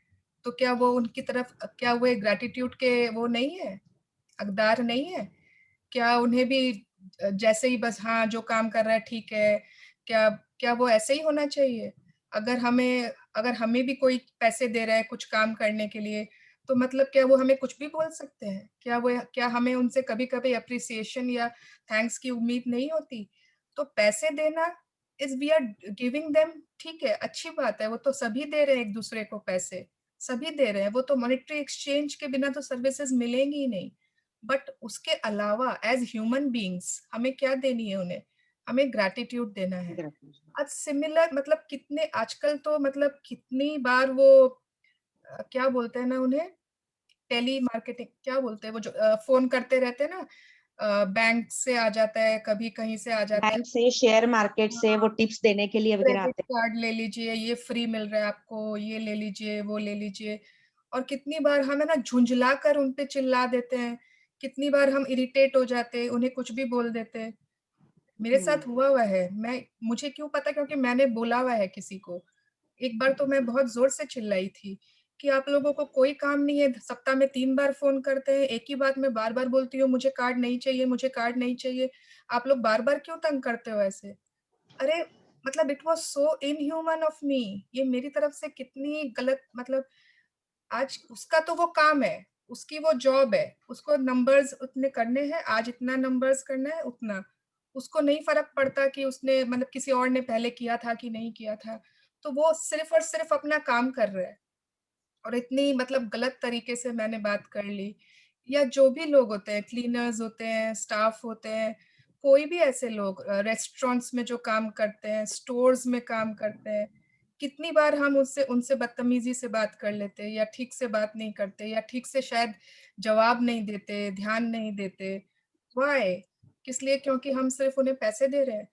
तो क्या वो उनकी तरफ, क्या वो ग्रेटिट्यूड के वो नहीं है, हकदार नहीं है? क्या उन्हें भी जैसे ही बस हाँ जो काम कर रहा है ठीक है, क्या क्या वो ऐसे ही होना चाहिए? अगर हमें भी कोई पैसे दे रहा है कुछ काम करने के लिए, तो मतलब क्या वो हमें कुछ भी बोल सकते हैं? क्या हमें उनसे कभी-कभी एप्रिसिएशन या थैंक्स की उम्मीद नहीं होती? तो पैसे देना is we are giving them, ठीक है, अच्छी बात है, वो तो सभी दे रहे हैं एक-दूसरे को पैसे, सभी दे रहे हैं, वो तो मॉनेटरी एक्सचेंज के बिना तो सर्विसेज़ मिलेंगी ही नहीं। बट उसके अलावा एज़ ह्यूमन बीइंग्स हमें क्या देनी है उन्हें? हमें ग्रैटिट्यूड देना है। आज सिमिलर मतलब कितने आजकल तो मतलब कितनी बार वो क्या बोलते हैं ना उन्हें? टेली मार्केटिंग क्या बोलते हैं वो जो फ़ोन करते रहते हैं ना, बैंक से आ जाता है, कभी कहीं से आ जाता है। बैंक से, शेयर मार्केट से वो हाँ, टिप्स देने के लिए वगैरह क्रेडिट आते हैं। कार्ड ले लीजिए, ये फ्री मिल रहा है आपको, ये ले लीजिए, वो ले लीजिए। और कितनी बार हम है ना झुंझला कर उन पे चिल्ला देते हैं, कितनी बार हम इरिटेट हो जाते हैं, उन्हें कुछ भी बोल देते हैं। मेरे साथ हुआ है, मुझे क्यों पता, क्योंकि मैंने बोला हुआ है किसी को। एक बार तो मैं बहुत ज़ोर से चिल्लाई थी कि आप लोगों को कोई काम नहीं है, सप्ताह में 3 बार फ़ोन करते हैं, एक ही बात मैं बार-बार बोलती हूँ, मुझे कार्ड नहीं चाहिए, मुझे कार्ड नहीं चाहिए। आप लोग बार-बार क्यों तंग करते हो ऐसे? अरे! मतलब it was so inhuman of me, ये मेरी तरफ से कितनी गलत मतलब आज उसका तो वो काम है, उसकी वो जॉब है, उसको नंबर्स उतने करने हैं, आज इतना नंबर्स करना है, उतना। उसको नहीं फ़र्क पड़ता कि उसने मतलब किसी और ने पहले किया था कि नहीं किया था। तो वो सिर्फ़ और सिर्फ़ अपना काम कर रहा है। और इतनी मतलब गलत तरीके से मैंने बात कर ली, या जो भी लोग होते हैं, क्लीनर्स होते हैं, स्टाफ होते हैं, कोई भी ऐसे लोग रेस्टोरेंट्स में जो काम करते हैं, स्टोर्स में काम करते हैं, कितनी बार हम उससे उनसे बदतमीज़ी से बात कर लेते हैं या ठीक से बात नहीं करते या ठीक से शायद जवाब नहीं देते, ध्यान नहीं देते। व्हाई? किस लिए? क्योंकि हम सिर्फ़ उन्हें पैसे दे रहे हैं।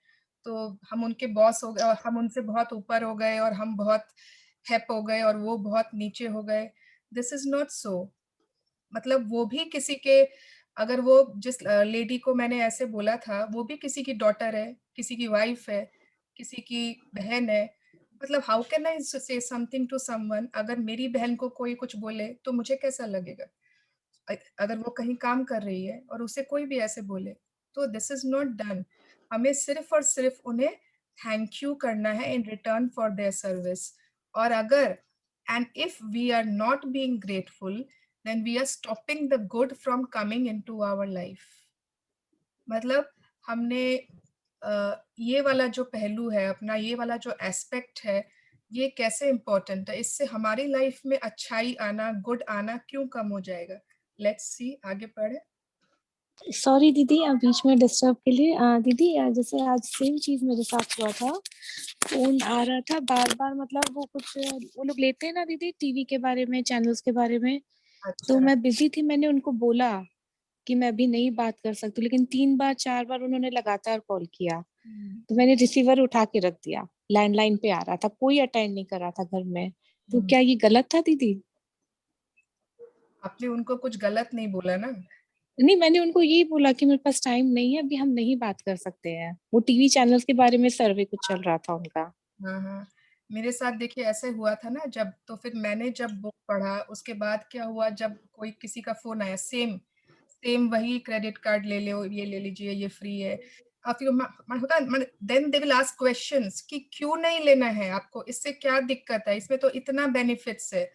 तो हम उनके बॉस हो गए और हम उनसे बहुत ऊपर हो गए और हम बहुत हेप हो गए और वो बहुत नीचे हो गए। This is not so. मतलब वो भी किसी के, अगर वो जिस लेडी को मैंने ऐसे बोला था, वो भी किसी की डॉटर है, किसी की वाइफ है, किसी की बहन है। मतलब हाउ कैन आई से समथिंग टू समवन, अगर मेरी बहन को कोई कुछ बोले, तो मुझे कैसा लगेगा? अगर वो कहीं काम कर रही है और उसे कोई भी ऐसे बोले, तो दिस इज़ नॉट डन। हमें सिर्फ़ और सिर्फ़ उन्हें थैंक यू करना है in return for their service. और अगर and if we are not being grateful, then we are stopping the good from coming into our life. मतलब हमने ये वाला जो पहलू है अपना, ये वाला जो एस्पेक्ट है, ये कैसे इम्पोर्टेंट है, इससे हमारी लाइफ में अच्छाई आना, गुड आना क्यों कम हो जाएगा? लेट्स सी, आगे पढ़े। सॉरी दीदी, बीच में डिस्टर्ब के लिए। दीदी जैसे आज सेम चीज मेरे साथ हुआ था। फोन आ रहा था बार बार, मतलब वो कुछ वो लोग लेते हैं ना दीदी टीवी के बारे में, चैनल्स के बारे में। तो अच्छा। मैं बिजी थी, मैंने उनको बोला कि मैं अभी नहीं बात कर सकती, लेकिन 3 बार 4 बार उन्होंने लगातार कॉल किया। तो मैंने रिसीवर उठा के रख दिया, लैंडलाइन पे आ रहा था, कोई अटेंड नहीं कर रहा था घर में। तो क्या ये गलत था दीदी? आपने उनको कुछ गलत नहीं बोला ना? नहीं, मैंने उनको यही बोला कि मेरे पास टाइम नहीं है, अभी हम नहीं बात कर सकते हैं। वो टीवी चैनल्स के बारे में सर्वे कुछ चल रहा था उनका। हाँ, हाँ। मेरे साथ देखिए ऐसे हुआ था ना, जब तो फिर मैंने जब बुक पढ़ा, उसके बाद क्या हुआ, जब कोई किसी का फ़ोन आया सेम सेम वही क्रेडिट कार्ड ले लो, ये ले लीजिए, ये फ्री है। फिर होता है then they will ask questions कि क्यों नहीं लेना है आपको, इससे क्या दिक्कत है, इसमें तो इतना बेनिफिट्स है।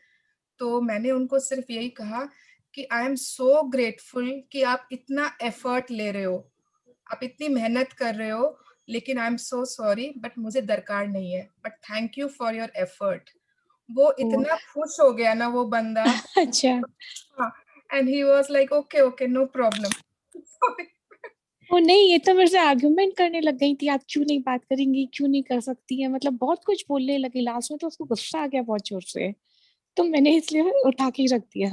तो मैंने उनको सिर्फ यही कहा कि आई एम सो ग्रेटफुल कि आप इतना एफर्ट ले रहे हो, आप इतनी मेहनत कर रहे हो, लेकिन आई एम सो सॉरी बट मुझे दरकार नहीं है, but thank you for your effort. वो इतना खुश हो गया ना वो बंदा। अच्छा। हाँ, and he was like okay okay no problem. वो नहीं, ये तो मेरे से आर्गुमेंट करने लग गई थी, आप क्यों नहीं बात करेंगी, क्यों नहीं कर सकती है, मतलब बहुत कुछ बोलने लगी। लास्ट में तो उसको गुस्सा आ गया बहुत जोर से, तो मैंने इसलिए उठा के ही रख दिया।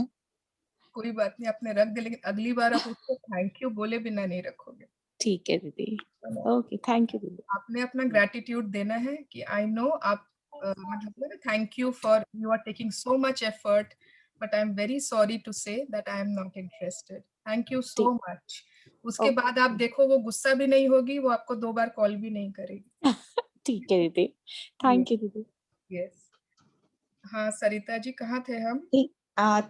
कोई बात नहीं, आपने रख दिया, लेकिन अगली बार आप उसको थैंक यू बोले बिना नहीं रखोगे। ठीक है दीदी, ओके, थैंक यू दीदी। आपने अपना ग्रेटिट्यूड देना है कि आई नो आप मतलब thank you for you are taking so much effort, but I am very sorry to say that I am not interested, thank you so ठीक। मच। उसके बाद आप देखो वो गुस्सा भी नहीं होगी, वो आपको 2 बार कॉल भी नहीं करेगी। ठीक है दीदी, थैंक यू दीदी। यस। हाँ सरिता जी, कहाँ थे हम?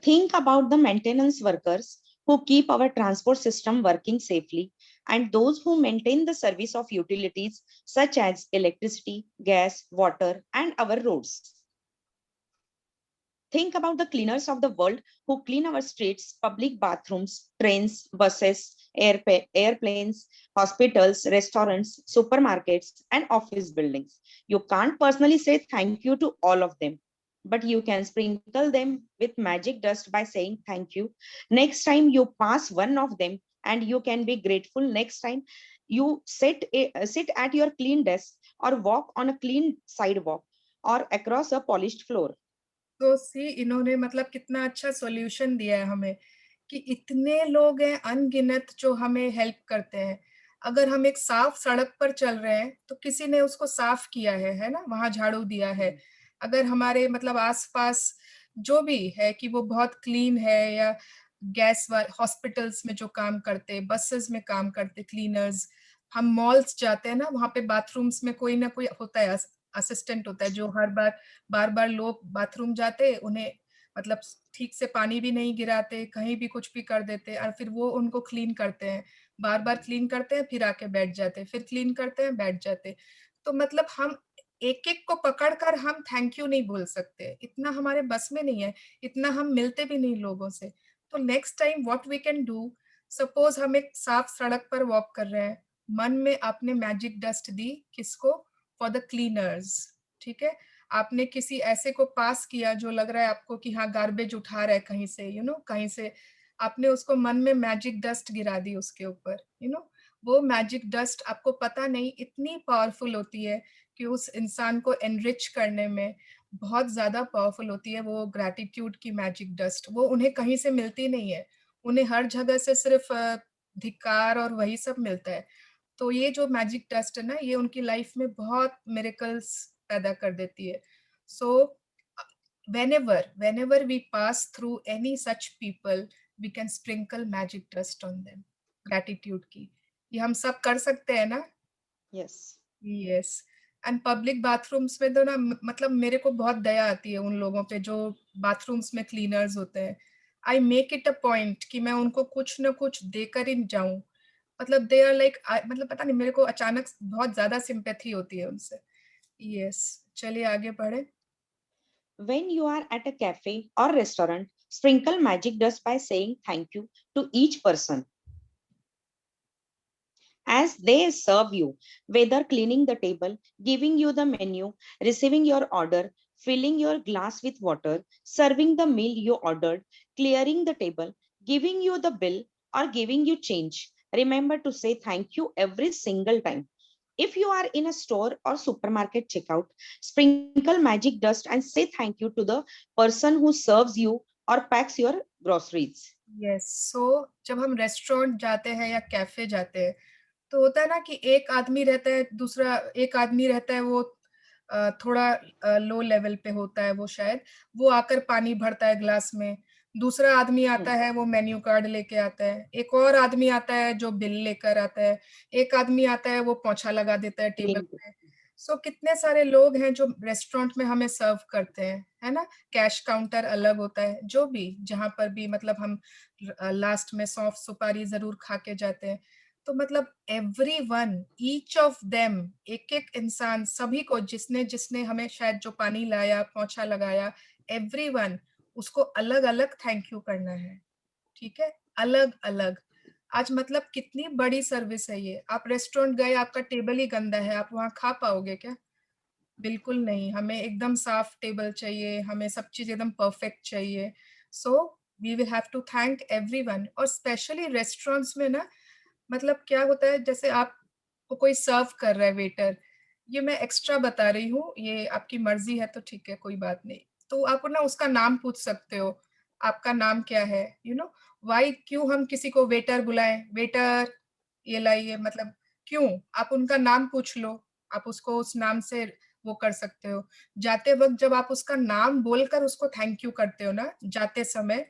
Think about the maintenance workers who keep our transport system working safely and those who maintain the service of utilities such as electricity, gas, water, and our roads. Think about the cleaners of the world who clean our streets, public bathrooms, trains, buses, airplanes, hospitals, restaurants, supermarkets, and office buildings. You can't personally say thank you to all of them, but you can sprinkle them with magic dust by saying thank you. Next time you pass one of them, and you can be grateful next time you sit at your clean desk or walk on a clean sidewalk or across a polished floor. तो सी इन्होंने मतलब कितना अच्छा सॉल्यूशन दिया है हमें कि इतने लोग हैं अनगिनत जो हमें हेल्प करते हैं। अगर हम एक साफ सड़क पर चल रहे हैं तो किसी ने उसको साफ किया है ना, वहां झाड़ू दिया है। अगर हमारे मतलब आसपास जो भी है कि वो बहुत क्लीन है, या गैस हॉस्पिटल्स में जो काम करते, बसेस में काम करते क्लीनर्स, हम मॉल्स जाते हैं ना, वहां पे बाथरूम्स में कोई ना कोई होता है, असिस्टेंट होता है जो हर बार बार लोग बाथरूम जाते, उन्हें मतलब ठीक से पानी भी नहीं गिराते, कहीं भी कुछ भी कर देते, और फिर वो उनको क्लीन करते हैं, बार बार क्लीन करते हैं, फिर आके बैठ जाते, फिर क्लीन करते हैं, बैठ जाते। तो मतलब हम एक एक को पकड़कर हम थैंक यू नहीं बोल सकते, इतना हमारे बस में नहीं है, इतना हम मिलते भी नहीं लोगों से। तो next time what we can do, suppose हम एक साफ सड़क पर वॉक कर रहे हैं, मन में आपने मैजिक डस्ट दी किसको, फॉर द क्लीनर्स, ठीक है। आपने किसी ऐसे को पास किया जो लग रहा है आपको कि हाँ गार्बेज उठा रहा है कहीं से, कहीं से आपने उसको मन में मैजिक डस्ट गिरा दी उसके ऊपर, वो मैजिक डस्ट आपको पता नहीं इतनी पावरफुल होती है कि उस इंसान को एनरिच करने में बहुत ज्यादा पावरफुल होती है। वो ग्रैटिट्यूड की मैजिक डस्ट, वो उन्हें कहीं से मिलती नहीं है, उन्हें हर जगह से सिर्फ धिक्कार और वही सब मिलता है। तो ये जो मैजिक डस्ट है ना, ये उनकी लाइफ में बहुत मिरेकल्स पैदा कर देती है। सो whenever we pass through any such people, we can sprinkle magic dust on them, gratitude की। ये हम सब कर सकते हैं ना? Yes. Yes. And public bathrooms में तो ना मतलब मेरे को बहुत दया आती है उन लोगों पे जो बाथरूम्स में क्लीनर्स होते हैं। I make it a point कि मैं उनको कुछ ना कुछ देकर ही जाऊं, मतलब दे आर लाइक, मतलब पता नहीं मेरे को अचानक बहुत ज्यादा सिंपैथी होती है उनसे। यस, चलिए आगे बढ़े। When you are at a cafe or restaurant, sprinkle magic dust by saying thank you to each person. as they serve you, whether cleaning the table, giving you the menu, receiving your order, filling your glass with water, serving the meal you ordered, clearing the table, giving you the bill, or giving you change. Remember to say thank you every single time. If you are in a store or supermarket checkout, sprinkle magic dust and say thank you to the person who serves you or packs your groceries. Yes, so जब हम रेस्टोरेंट जाते हैं या कैफे जाते हैं, तो होता है ना कि एक आदमी रहता है, दूसरा एक आदमी रहता है, वो थोड़ा लो लेवल पे होता है, वो शायद वो आकर पानी भरता है ग्लास में। दूसरा आदमी आता है, वो मेन्यू कार्ड लेके आता है। एक और आदमी आता है जो बिल लेकर आता है। एक आदमी आता है, वो पोंछा लगा देता है टेबल पे। सो कितने सारे लोग हैं जो रेस्टोरेंट में हमें सर्व करते हैं, है ना? कैश काउंटर अलग होता है, जो भी जहाँ पर भी मतलब हम लास्ट में सौंफ सुपारी ज़रूर खा के जाते हैं। तो मतलब एवरीवन, ईच ऑफ देम, एक-एक इंसान, सभी को जिसने हमें शायद जो पानी लाया, पोंछा लगाया, एवरीवन उसको अलग-अलग थैंक यू करना है, ठीक है? अलग-अलग। आज मतलब कितनी बड़ी सर्विस है ये। आप रेस्टोरेंट गए, आपका टेबल ही गंदा है, आप वहाँ खा पाओगे क्या? बिल्कुल नहीं, हमें एकदम साफ टेबल चाहिए, हमें सब चीज़ एकदम परफेक्ट चाहिए। So we will have to thank everyone, और स्पेशली रेस्टोरेंट्स में ना, मतलब क्या होता है, जैसे आपको कोई सर्व कर रहा है वेटर, ये मैं एक्स्ट्रा बता रही हूँ, ये आपकी मर्ज़ी है तो ठीक है, कोई बात नहीं। तो आप ना उसका नाम पूछ सकते हो, आपका नाम क्या है? यू नो व्हाई, क्यों हम किसी को वेटर बुलाएँ? वेटर ये लाइए, मतलब क्यों? आप उनका नाम पूछ लो, आप उसको उस नाम से वो कर सकते हो। जाते वक़्त जब आप उसका नाम बोलकर उसको थैंक यू करते हो ना, जाते समय,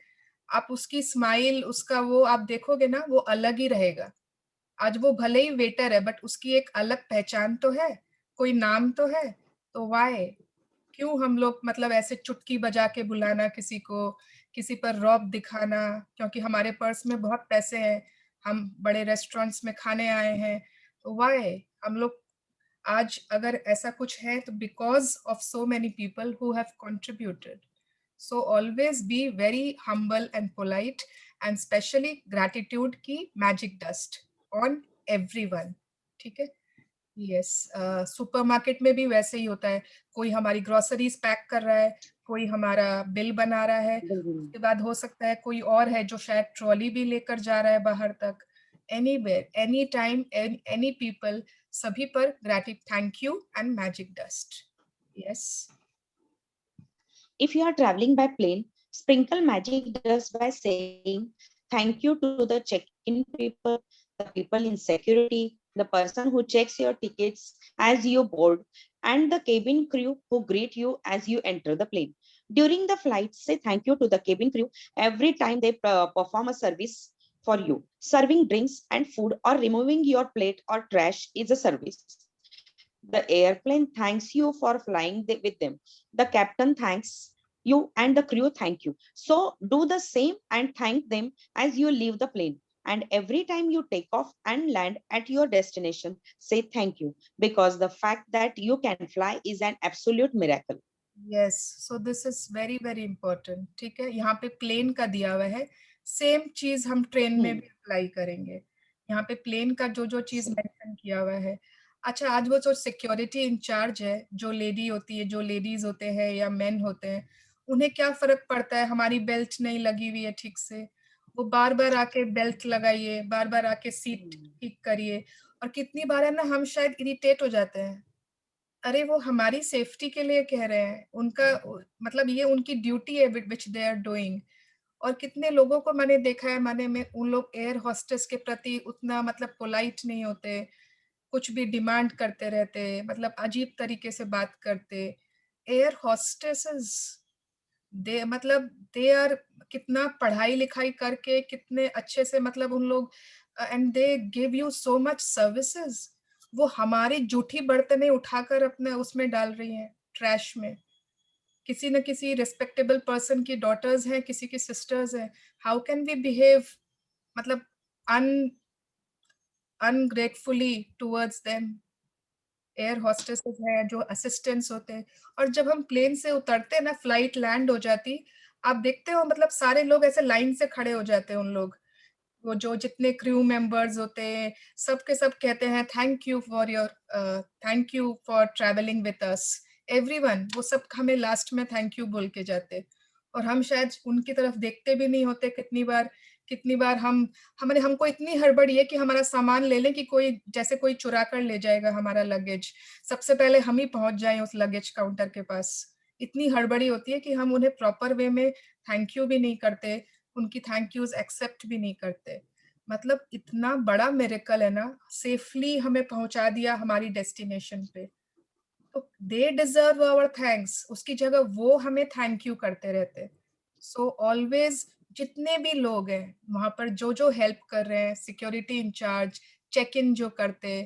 आप उसकी स्माइल, उसका वो आप देखोगे ना, वो अलग ही रहेगा। आज वो भले ही वेटर है, बट उसकी एक अलग पहचान तो है, कोई नाम तो है, तो व्हाई? क्यों हम लोग मतलब ऐसे चुटकी बजा के बुलाना किसी को, किसी पर रौब दिखाना, क्योंकि हमारे पर्स में बहुत पैसे हैं, हम बड़े रेस्टोरेंट्स में खाने आए हैं, तो व्हाई? हम लोग आज अगर ऐसा कुछ है तो because of so many people who have contributed. So always be very humble and polite, and specially gratitude की magic dust on everyone, ठीक है? यस, सुपरमार्केट में भी वैसे ही होता है, कोई हमारी ग्रोसरीज पैक कर रहा है, कोई हमारा बिल बना रहा है, उसके बाद हो सकता है कोई और है जो शायद ट्रॉली भी लेकर जा रहा है बाहर तक। Anywhere, any time, any people, सभी पर thank you and magic dust. Yes. If you are traveling by plane, sprinkle magic dust by saying thank you to the check-in people, the people in security, the person who checks your tickets as you board, and the cabin crew who greet you as you enter the plane. During the flight, say thank you to the cabin crew every time they perform a service for you. Serving drinks and food or removing your plate or trash is a service. The airplane thanks you for flying with them. The captain thanks you and the crew thank you. So do the same and thank them as you leave the plane. And every time you take off and land at your destination, say thank you, because the fact that you can fly is an absolute miracle. Yes, so this is very very important, ठीक है? यहाँ पे प्लेन का दिया हुआ है, सेम चीज हम ट्रेन में भी अप्लाई करेंगे। यहाँ पे प्लेन का जो जो चीज मेंशन किया हुआ है। अच्छा, आज वो जो सिक्योरिटी इंचार्ज है, जो लेडी होती है, जो लेडीज होते हैं या मेन होते हैं, उन्हें क्या फर्क पड़ता है हमारी बेल्ट नहीं लगी हुई है ठीक से? वो बार बार आके बेल्ट लगाइए, बार बार आके सीट ठीक करिए, और कितनी बार है ना, हम शायद इरिटेट हो जाते हैं। अरे वो हमारी सेफ्टी के लिए कह रहे हैं, उनका मतलब ये उनकी ड्यूटी है विच दे आर डूइंग। और कितने लोगों को मैंने देखा है, माने में उन लोग एयर होस्टेस के प्रति उतना मतलब पोलाइट नहीं होते, कुछ भी डिमांड करते रहते, मतलब अजीब तरीके से बात करते। एयर होस्टेसेस, दे आर कितना पढ़ाई लिखाई करके कितने अच्छे से, मतलब उन लोग, and they give you so much services. वो हमारी जूठी बर्तनें उठाकर अपने उसमें डाल रही हैं, ट्रैश में। किसी न किसी रिस्पेक्टेबल पर्सन की डॉटर्स हैं, किसी की सिस्टर्स हैं। हाउ कैन वी बिहेव मतलब अनग्रेटफुली टुवर्ड्स देम? एयर होस्टेसेस हैं, जो असिस्टेंट्स होते हैं। और जब हम प्लेन से उतरते हैं ना, फ्लाइट लैंड हो जाती, आप देखते हो मतलब सारे लोग ऐसे लाइन से खड़े हो जाते हैं उन लोग। वो जो जितने क्रू मेंबर्स होते हैं, सब के सब कहते हैं thank you for travelling with us. Everyone, वो सब हमें लास्ट में थैंक यू बोल के जाते, और हम शायद उनकी तरफ देखते भी नहीं होते। कितनी बार हमको इतनी हड़बड़ी है कि हमारा सामान ले लें कि कोई चुरा कर ले जाएगा हमारा लगेज, सबसे पहले हम ही पहुंच जाएं उस लगेज काउंटर के पास। इतनी हड़बड़ी होती है कि हम उन्हें प्रॉपर वे में थैंक यू भी नहीं करते, उनकी थैंक यूज एक्सेप्ट भी नहीं करते। मतलब इतना बड़ा मिरेकल है ना, सेफली हमें पहुंचा दिया हमारी डेस्टिनेशन पे, तो दे डिजर्व आवर थैंक्स। उसकी जगह वो हमें थैंक यू करते रहते। सो ऑलवेज जितने भी लोग हैं वहां पर, जो हेल्प कर रहे हैं, सिक्योरिटी इंचार्ज, चेक इन जो करते,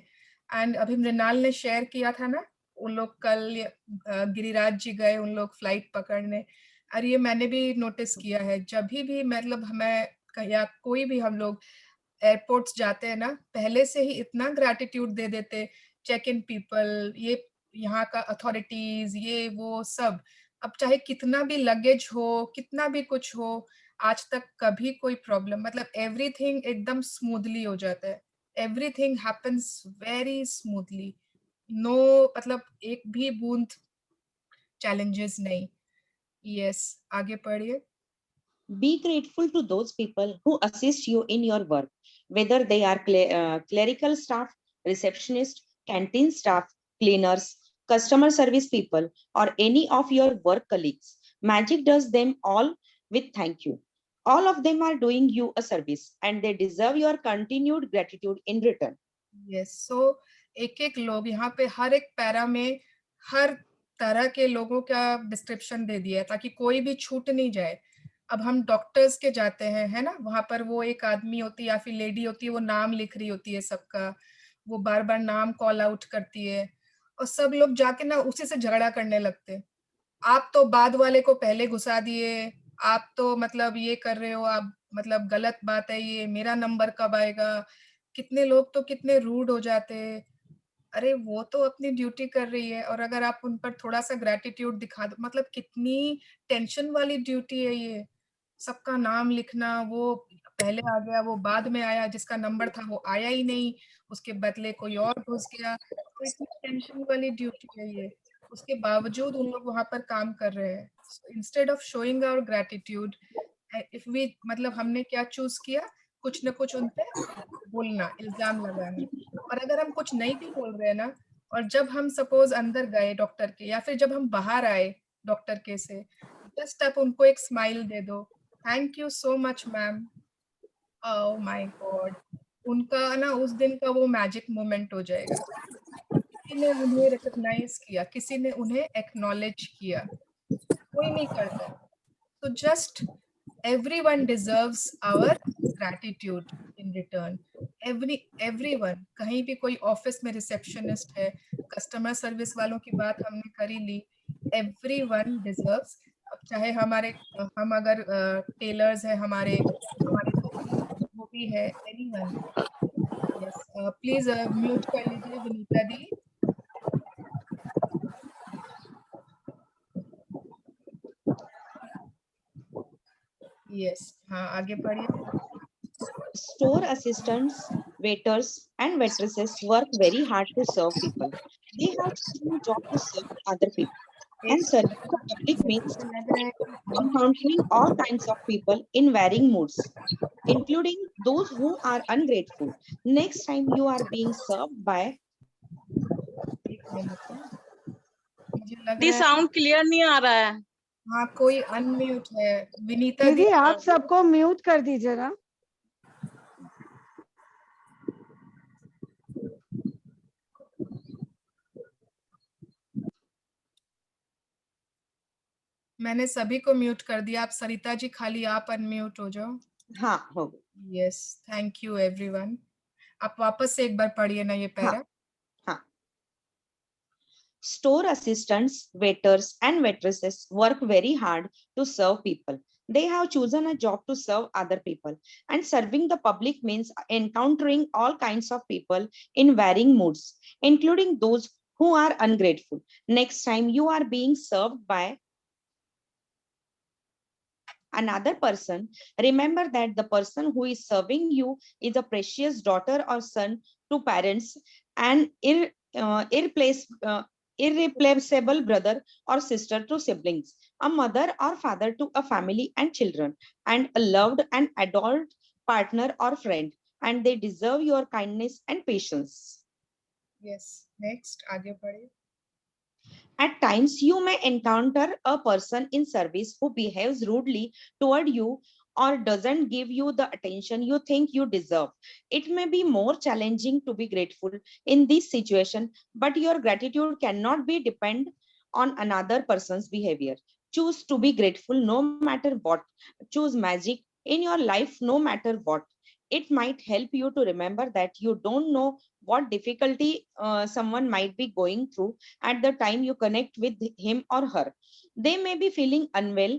एंड अभी मृणाल ने शेयर किया था ना, उन लोग कल गिरिराज जी गए उन लोग फ्लाइट पकड़ने। और ये मैंने भी नोटिस किया है, जब भी मतलब हमें या कोई भी हम लोग एयरपोर्ट्स जाते हैं ना, पहले से ही इतना ग्रैटिट्यूड दे देते चेक इन पीपल, ये यहाँ का अथॉरिटीज, ये वो सब। अब चाहे कितना भी लगेज हो, कितना भी कुछ हो, आज तक कभी कोई प्रॉब्लम, मतलब एवरीथिंग एकदम स्मूथली हो जाता है। Everything happens very smoothly, no मतलब एक भी बूंद चैलेंजेस नहीं। यस, आगे पढ़िए। Be grateful to those people who assist you in your work, whether they are clerical staff, receptionist, canteen staff, cleaners, customer service people, or any of your work colleagues. Magic does them all with thank you. All of them are doing you a service and they deserve your continued gratitude in return. Yes, so एक लोग यहाँ पे हर एक पैरा में हर तरह के लोगों का डिस्क्रिप्शन दे दिया है ताकि कोई भी छूट नहीं जाए। अब हम डॉक्टर्स के जाते हैं, है ना, वहां पर वो एक आदमी होती है या फिर लेडी होती है, वो नाम लिख रही होती है सबका, वो बार बार नाम कॉल आउट करती है, और सब लोग जाके ना उसी से झगड़ा करने लगते हैं। आप तो बाद वाले को पहले घुसा दिए, आप तो मतलब ये कर रहे हो, आप मतलब गलत बात है, ये मेरा नंबर कब आएगा। कितने लोग तो कितने रूड हो जाते हैं। अरे वो तो अपनी ड्यूटी कर रही है, और अगर आप उन पर थोड़ा सा ग्रेटिट्यूड दिखा दो, मतलब कितनी टेंशन वाली ड्यूटी है ये। सबका नाम लिखना, वो पहले आ गया, वो बाद में आया, जिसका नंबर था वो आया ही नहीं, उसके बदले कोई और घुस गया, तो इतनी टेंशन वाली ड्यूटी है ये। उसके बावजूद उन लोग वहां पर काम कर रहे हैं। Instead of showing our gratitude, if we मतलब हमने क्या चूज किया, कुछ न कुछ उन पे बोलना, इल्जाम लगाना। और अगर हम कुछ नहीं भी बोल रहे हैं ना, और जब हम सपोज अंदर गए डॉक्टर के, या फिर जब हम बाहर आए डॉक्टर के से, जस्ट आप उनको एक स्माइल दे दो, thank you so much ma'am, oh my God, उनका ना उस दिन का वो मैजिक मोमेंट हो जाएगा। किसी ने उन्हें रिकॉग्नाइज किया, किसी ने उन्हें एक्नॉलेज किया, कोई नहीं करता। तो just everyone deserves our gratitude in return. Everyone, कहीं भी कोई ऑफिस में रिसेप्शनिस्ट है, कस्टमर सर्विस वालों की बात हमने करी ली, everyone deserves। अब चाहे हम अगर टेलर्स है, हमारे वो भी है, anyone। यस, प्लीज म्यूट कर लीजिए विनीता दी। यस, हाँ आगे पढ़िए। Store assistants, waiters, and waitresses work very hard to serve people. They have chosen a job to serve other people. And serving the public means encountering all kinds of people in varying moods, including those who are ungrateful. Next time you are being served by मुझे लग दी रहा है साउंड क्लियर नहीं आ रहा है। हाँ, कोई अनम्यूट है, विनीता दी। दीदी आप सबको म्यूट कर दीजिए ना। मैंने सभी को म्यूट कर दिया, आप सरिता जी खाली आप अनम्यूट हो जाओ। हाँ हो यस, थैंक यू एवरीवन। आप वापस से एक बार पढ़िए ना ये para. Store assistants, waiters, and waitresses work very hard to serve people. They have chosen a job to serve other people. And serving the public means encountering all kinds of people in varying moods, including those who are ungrateful. Next time you are being served by another person, remember that the person who is serving you is a precious daughter or son to parents, and irreplaceable brother or sister to siblings, a mother or father to a family and children, and a loved and adored partner or friend, and they deserve your kindness and patience. Yes, next आगे बढ़े. At times, you may encounter a person in service who behaves rudely toward you or doesn't give you the attention you think you deserve. It may be more challenging to be grateful in this situation, but your gratitude cannot be depend on another person's behavior. Choose to be grateful no matter what. Choose magic in your life no matter what. It might help you to remember that you don't know what difficulty someone might be going through at the time you connect with him or her. They may be feeling unwell.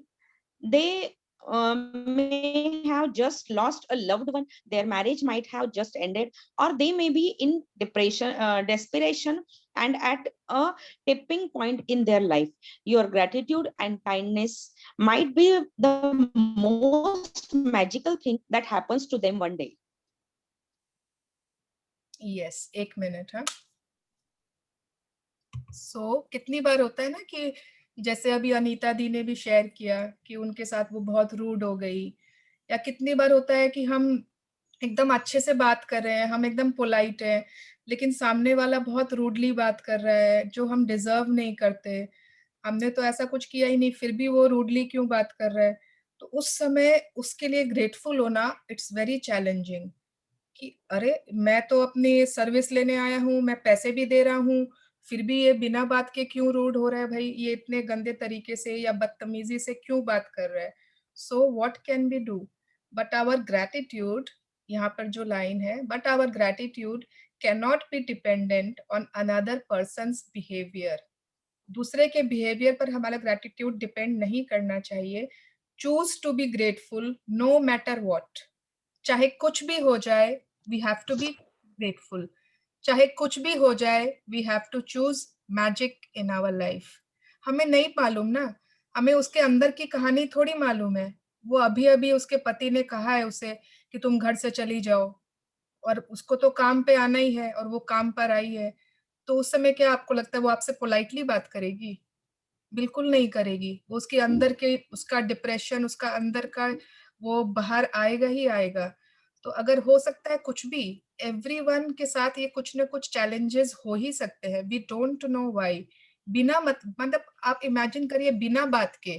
They may have just lost a loved one. Their marriage might have just ended, or they may be in depression, desperation, and at a tipping point in their life. Your gratitude and kindness might be the most magical thing that happens to them one day. Yes, 1 minute. हाँ. कितनी बार होता है ना कि जैसे अभी अनीता दी ने भी शेयर किया कि उनके साथ वो बहुत रूड हो गई, या कितनी बार होता है कि हम एकदम अच्छे से बात कर रहे हैं, हम एकदम पोलाइट हैं, लेकिन सामने वाला बहुत रूडली बात कर रहा है, जो हम डिजर्व नहीं करते. हमने तो ऐसा कुछ किया ही नहीं, फिर भी वो रूडली क्यों बात कर रहा है. तो उस समय उसके लिए ग्रेटफुल होना इट्स वेरी चैलेंजिंग कि अरे मैं तो अपनी सर्विस लेने आया हूँ, मैं पैसे भी दे रहा हूँ, फिर भी ये बिना बात के क्यों रूड हो रहा है भाई, ये इतने गंदे तरीके से या बदतमीजी से क्यों बात कर रहा है. So what can we do? But our gratitude, यहाँ पर जो लाइन है, but our gratitude can not be dependent on another person's behaviour. दूसरे के बिहेवियर पर हमारा ग्रैटिट्यूड डिपेंड नहीं करना चाहिए. Choose to be grateful no matter what. चाहे कुछ भी हो जाए, we have to be grateful. चाहे कुछ भी हो जाए, we have to choose magic in our life. हमें नहीं मालूम ना, हमें उसके अंदर की कहानी थोड़ी मालूम है. वो अभी अभी उसके पति ने कहा है उसे कि तुम घर से चली जाओ, और उसको तो काम पे आना ही है, और वो काम पर आई है. तो उस समय क्या आपको लगता है वो आपसे पोलाइटली बात करेगी? बिल्कुल नहीं करेगी. वो उसके अंदर के उसका डिप्रेशन, उसका अंदर का वो बाहर आएगा ही आएगा. तो अगर हो सकता है कुछ भी, एवरीवन के साथ ये कुछ ना कुछ चैलेंजेस हो ही सकते हैं. We don't know why. बिना मतलब आप इमेजिन करिए, बिना बात के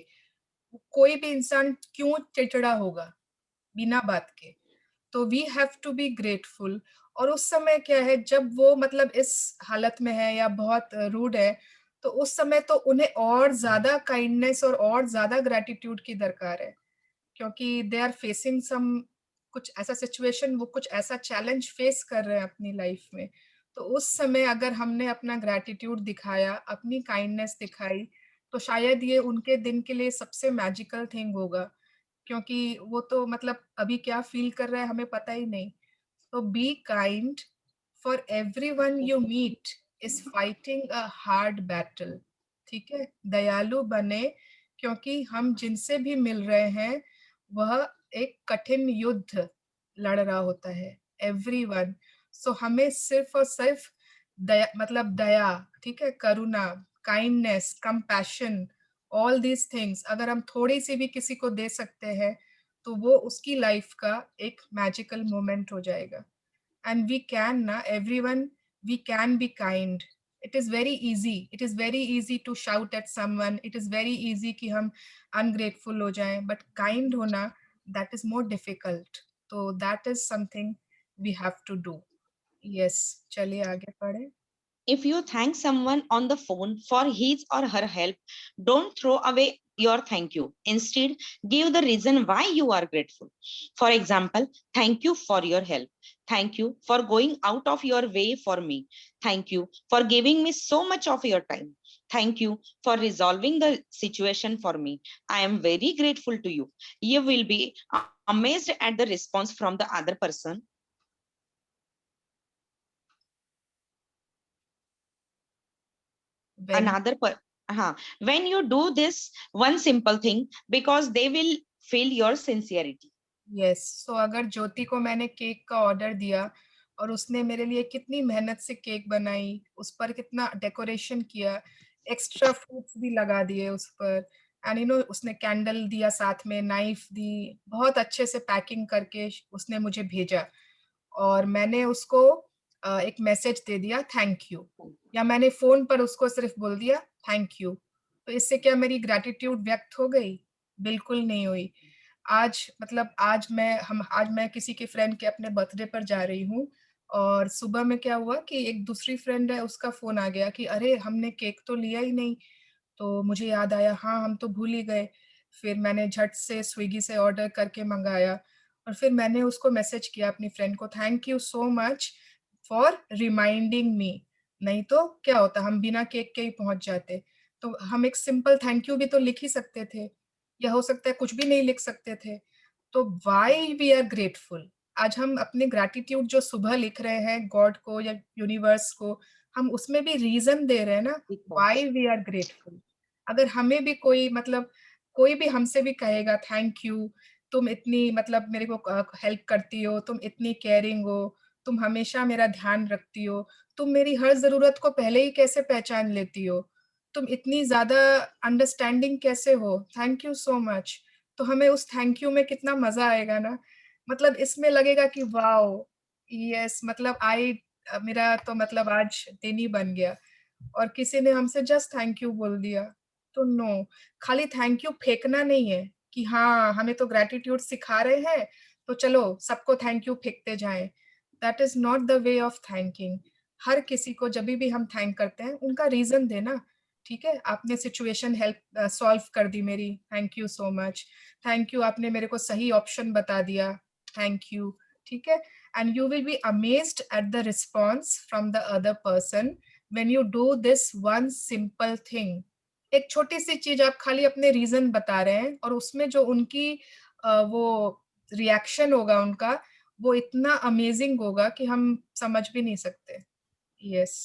कोई भी इंसान क्यों चिड़चिड़ा होगा बिना बात के. तो we have to be grateful. और उस समय क्या है, जब वो मतलब इस हालत में है या बहुत रूड है, तो उस समय तो उन्हें और ज्यादा काइंडनेस और ज्यादा ग्रेटिट्यूड की दरकार है, क्योंकि दे आर फेसिंग सम कुछ ऐसा सिचुएशन, वो कुछ ऐसा चैलेंज फेस कर रहे हैं अपनी लाइफ में. तो उस समय अगर हमने अपना ग्रेटिट्यूड दिखाया, अपनी काइंडनेस दिखाई, तो शायद ये उनके दिन के लिए सबसे मैजिकल थिंग होगा, क्योंकि वो तो मतलब अभी क्या फील कर रहा है हमें पता ही नहीं. तो be kind, for everyone you meet is fighting a hard battle. ठीक है, दयालु बने, क्योंकि हम जिनसे भी मिल रहे हैं वह एक कठिन युद्ध लड़ रहा होता है, एवरीवन. सो हमें सिर्फ और सिर्फ दया, मतलब दया, ठीक है, करुणा, kindness, compassion, all these things अगर हम थोड़ी सी भी किसी को दे सकते हैं, तो वो उसकी लाइफ का एक मैजिकल मोमेंट हो जाएगा. एंड वी कैन ना, everyone, we can be kind. It is very easy, it is very easy to shout at someone, it is very easy कि हम अनग्रेटफुल हो जाएं, बट काइंड होना, दैट इज मोर डिफिकल्ट. तो that is something we have to do. Yes, चलिए आगे पढ़े. If you thank someone on the phone for his or her help, don't throw away your thank you. Instead, give the reason why you are grateful. For example, thank you for your help. Thank you for going out of your way for me. Thank you for giving me so much of your time. Thank you for resolving the situation for me. I am very grateful to you. You will be amazed at the response from the other person. When you do this one simple thing, because they will feel your sincerity. Yes, so अगर ज्योति को मैंने केक का ऑर्डर दिया और उसने मेरे लिए कितनी मेहनत से केक बनाई, उस पर कितना डेकोरेशन किया, एक्स्ट्रा फ्रूट्स भी लगा दिए उस पर, एंड उसने कैंडल दिया साथ में, नाइफ दी, बहुत अच्छे से पैकिंग करके उसने मुझे भेजा और मैंने उसको एक मैसेज दे दिया थैंक यू, या मैंने फोन पर उसको सिर्फ बोल दिया थैंक यू। तो इससे क्या मेरी ग्रैटिट्यूड व्यक्त हो गई? बिल्कुल नहीं हुई। आज मैं किसी के फ्रेंड के अपने बर्थडे पर जा रही हूँ और सुबह में क्या हुआ कि एक दूसरी फ्रेंड है, उसका फोन आ गया कि अरे हमने केक तो लिया ही नहीं। तो मुझे याद आया, हाँ हम तो भूल ही गए। फिर मैंने झट से स्विगी से ऑर्डर करके मंगाया और फिर मैंने उसको मैसेज किया अपनी फ्रेंड को, thank you so much for reminding me. नहीं तो क्या होता, हम बिना केक के ही पहुंच जाते। तो हम एक सिंपल थैंक यू भी तो लिख ही सकते थे, या हो सकता है कुछ भी नहीं लिख सकते थे। तो वाई वी आर ग्रेटफुल, आज हम अपने ग्रैटिट्यूड जो सुबह लिख रहे हैं गॉड को या यूनिवर्स को, हम उसमें भी रीजन दे रहे हैं ना, वाई वी आर ग्रेटफुल। अगर हमें भी कोई भी हमसे भी कहेगा थैंक यू, तुम इतनी मेरे को हेल्प करती हो, तुम इतनी केयरिंग हो, तुम हमेशा मेरा ध्यान रखती हो, तुम मेरी हर जरूरत को पहले ही कैसे पहचान लेती हो, तुम इतनी ज्यादा अंडरस्टैंडिंग कैसे हो, थैंक यू सो मच। तो हमें उस थैंक यू में कितना मजा आएगा ना, इसमें लगेगा कि वाओ, यस, मेरा तो आज दिन ही बन गया। और किसी ने हमसे जस्ट थैंक यू बोल दिया, तो नो, खाली थैंक यू फेंकना नहीं है कि हाँ हमें तो ग्रैटिट्यूड सिखा रहे हैं तो चलो सबको थैंक यू फेंकते जाएं। That is not the way of thanking. हर किसी को जब भी हम थैंक करते हैं उनका रीजन देना, ठीक है, आपने सिचुएशन हेल्प सॉल्व कर दी मेरी, thank you so much. Thank you, आपने मेरे को सही ऑप्शन बता दिया, थैंक यू। ठीक है, and you will be amazed at the response from the other person when you do this one simple thing। एक छोटी सी चीज आप खाली अपने रीजन बता रहे हैं और उसमें जो उनकी वो रिएक्शन होगा उनका, वो इतना अमेजिंग होगा कि हम समझ भी नहीं सकते। Yes.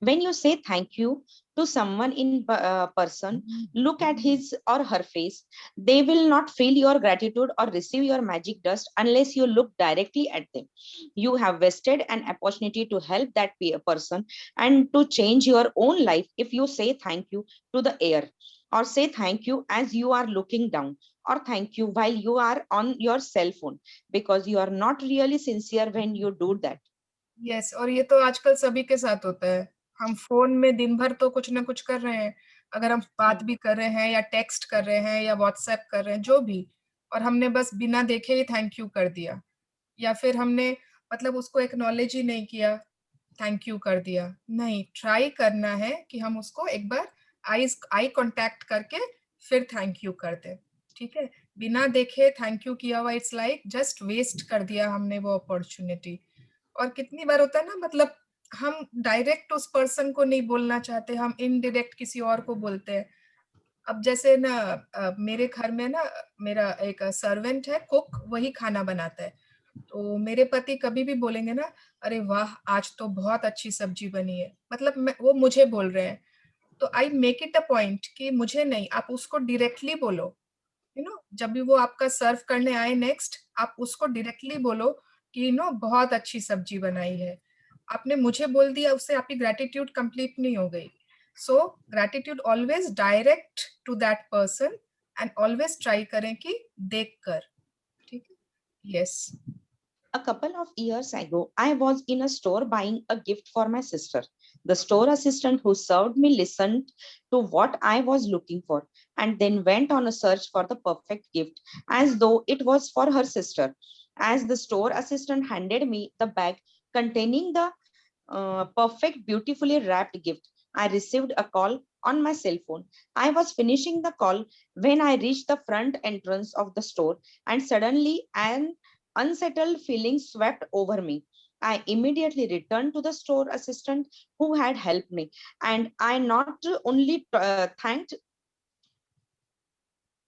When you say thank you to someone in person, look at his or her face. They will not feel your gratitude or receive your magic dust unless you look directly at them. You have wasted an opportunity to help that person and to change your own life if you say thank you to the air, or say thank you as you are looking down, or thank you while you are on your cell phone, because you are not really sincere when you do that. Yes, और ये तो आजकल सभी के साथ होता है। हम फोन में दिन भर तो कुछ ना कुछ कर रहे हैं, अगर हम बात भी कर रहे हैं या टेक्स्ट कर रहे हैं या व्हाट्सएप कर रहे हैं, जो भी, और हमने बस बिना देखे ही थैंक यू कर दिया, या फिर हमने उसको एक्नॉलेज ही नहीं किया, थैंक यू कर दिया। नहीं, ट्राई करना है कि हम उसको एक बार आई कांटेक्ट करके फिर थैंक यू कर दे। ठीक है, बिना देखे थैंक यू किया हुआ इट्स लाइक जस्ट वेस्ट कर दिया हमने वो अपॉर्चुनिटी। और कितनी बार होता है ना, हम डायरेक्ट उस पर्सन को नहीं बोलना चाहते, हम इनडायरेक्ट किसी और को बोलते हैं। अब जैसे ना मेरे घर में ना मेरा एक सर्वेंट है, कुक, वही खाना बनाता है। तो मेरे पति कभी भी बोलेंगे ना, अरे वाह आज तो बहुत अच्छी सब्जी बनी है, वो मुझे बोल रहे हैं। तो I make it a point कि मुझे नहीं, आप उसको डायरेक्टली बोलो। जब भी वो आपका सर्व करने आए नेक्स्ट, आप उसको डायरेक्टली बोलो कि बहुत अच्छी सब्जी बनाई है। आपने मुझे बोल दिया, उससे आपकी ग्रैटिट्यूड कंप्लीट नहीं हो गई। So gratitude always direct to that person and always try करें कि देख कर। ठीक है, yes. A couple of years ago, I was in a store buying a gift for my sister. The store assistant who served me listened to what I was looking for and then went on a search for the perfect gift as though it was for her sister. As the store assistant handed me the bag containing the perfect, beautifully wrapped gift, I received a call on my cell phone. I was finishing the call when I reached the front entrance of the store, and suddenly an unsettled feeling swept over me. I immediately returned to the store assistant who had helped me, and I not only thanked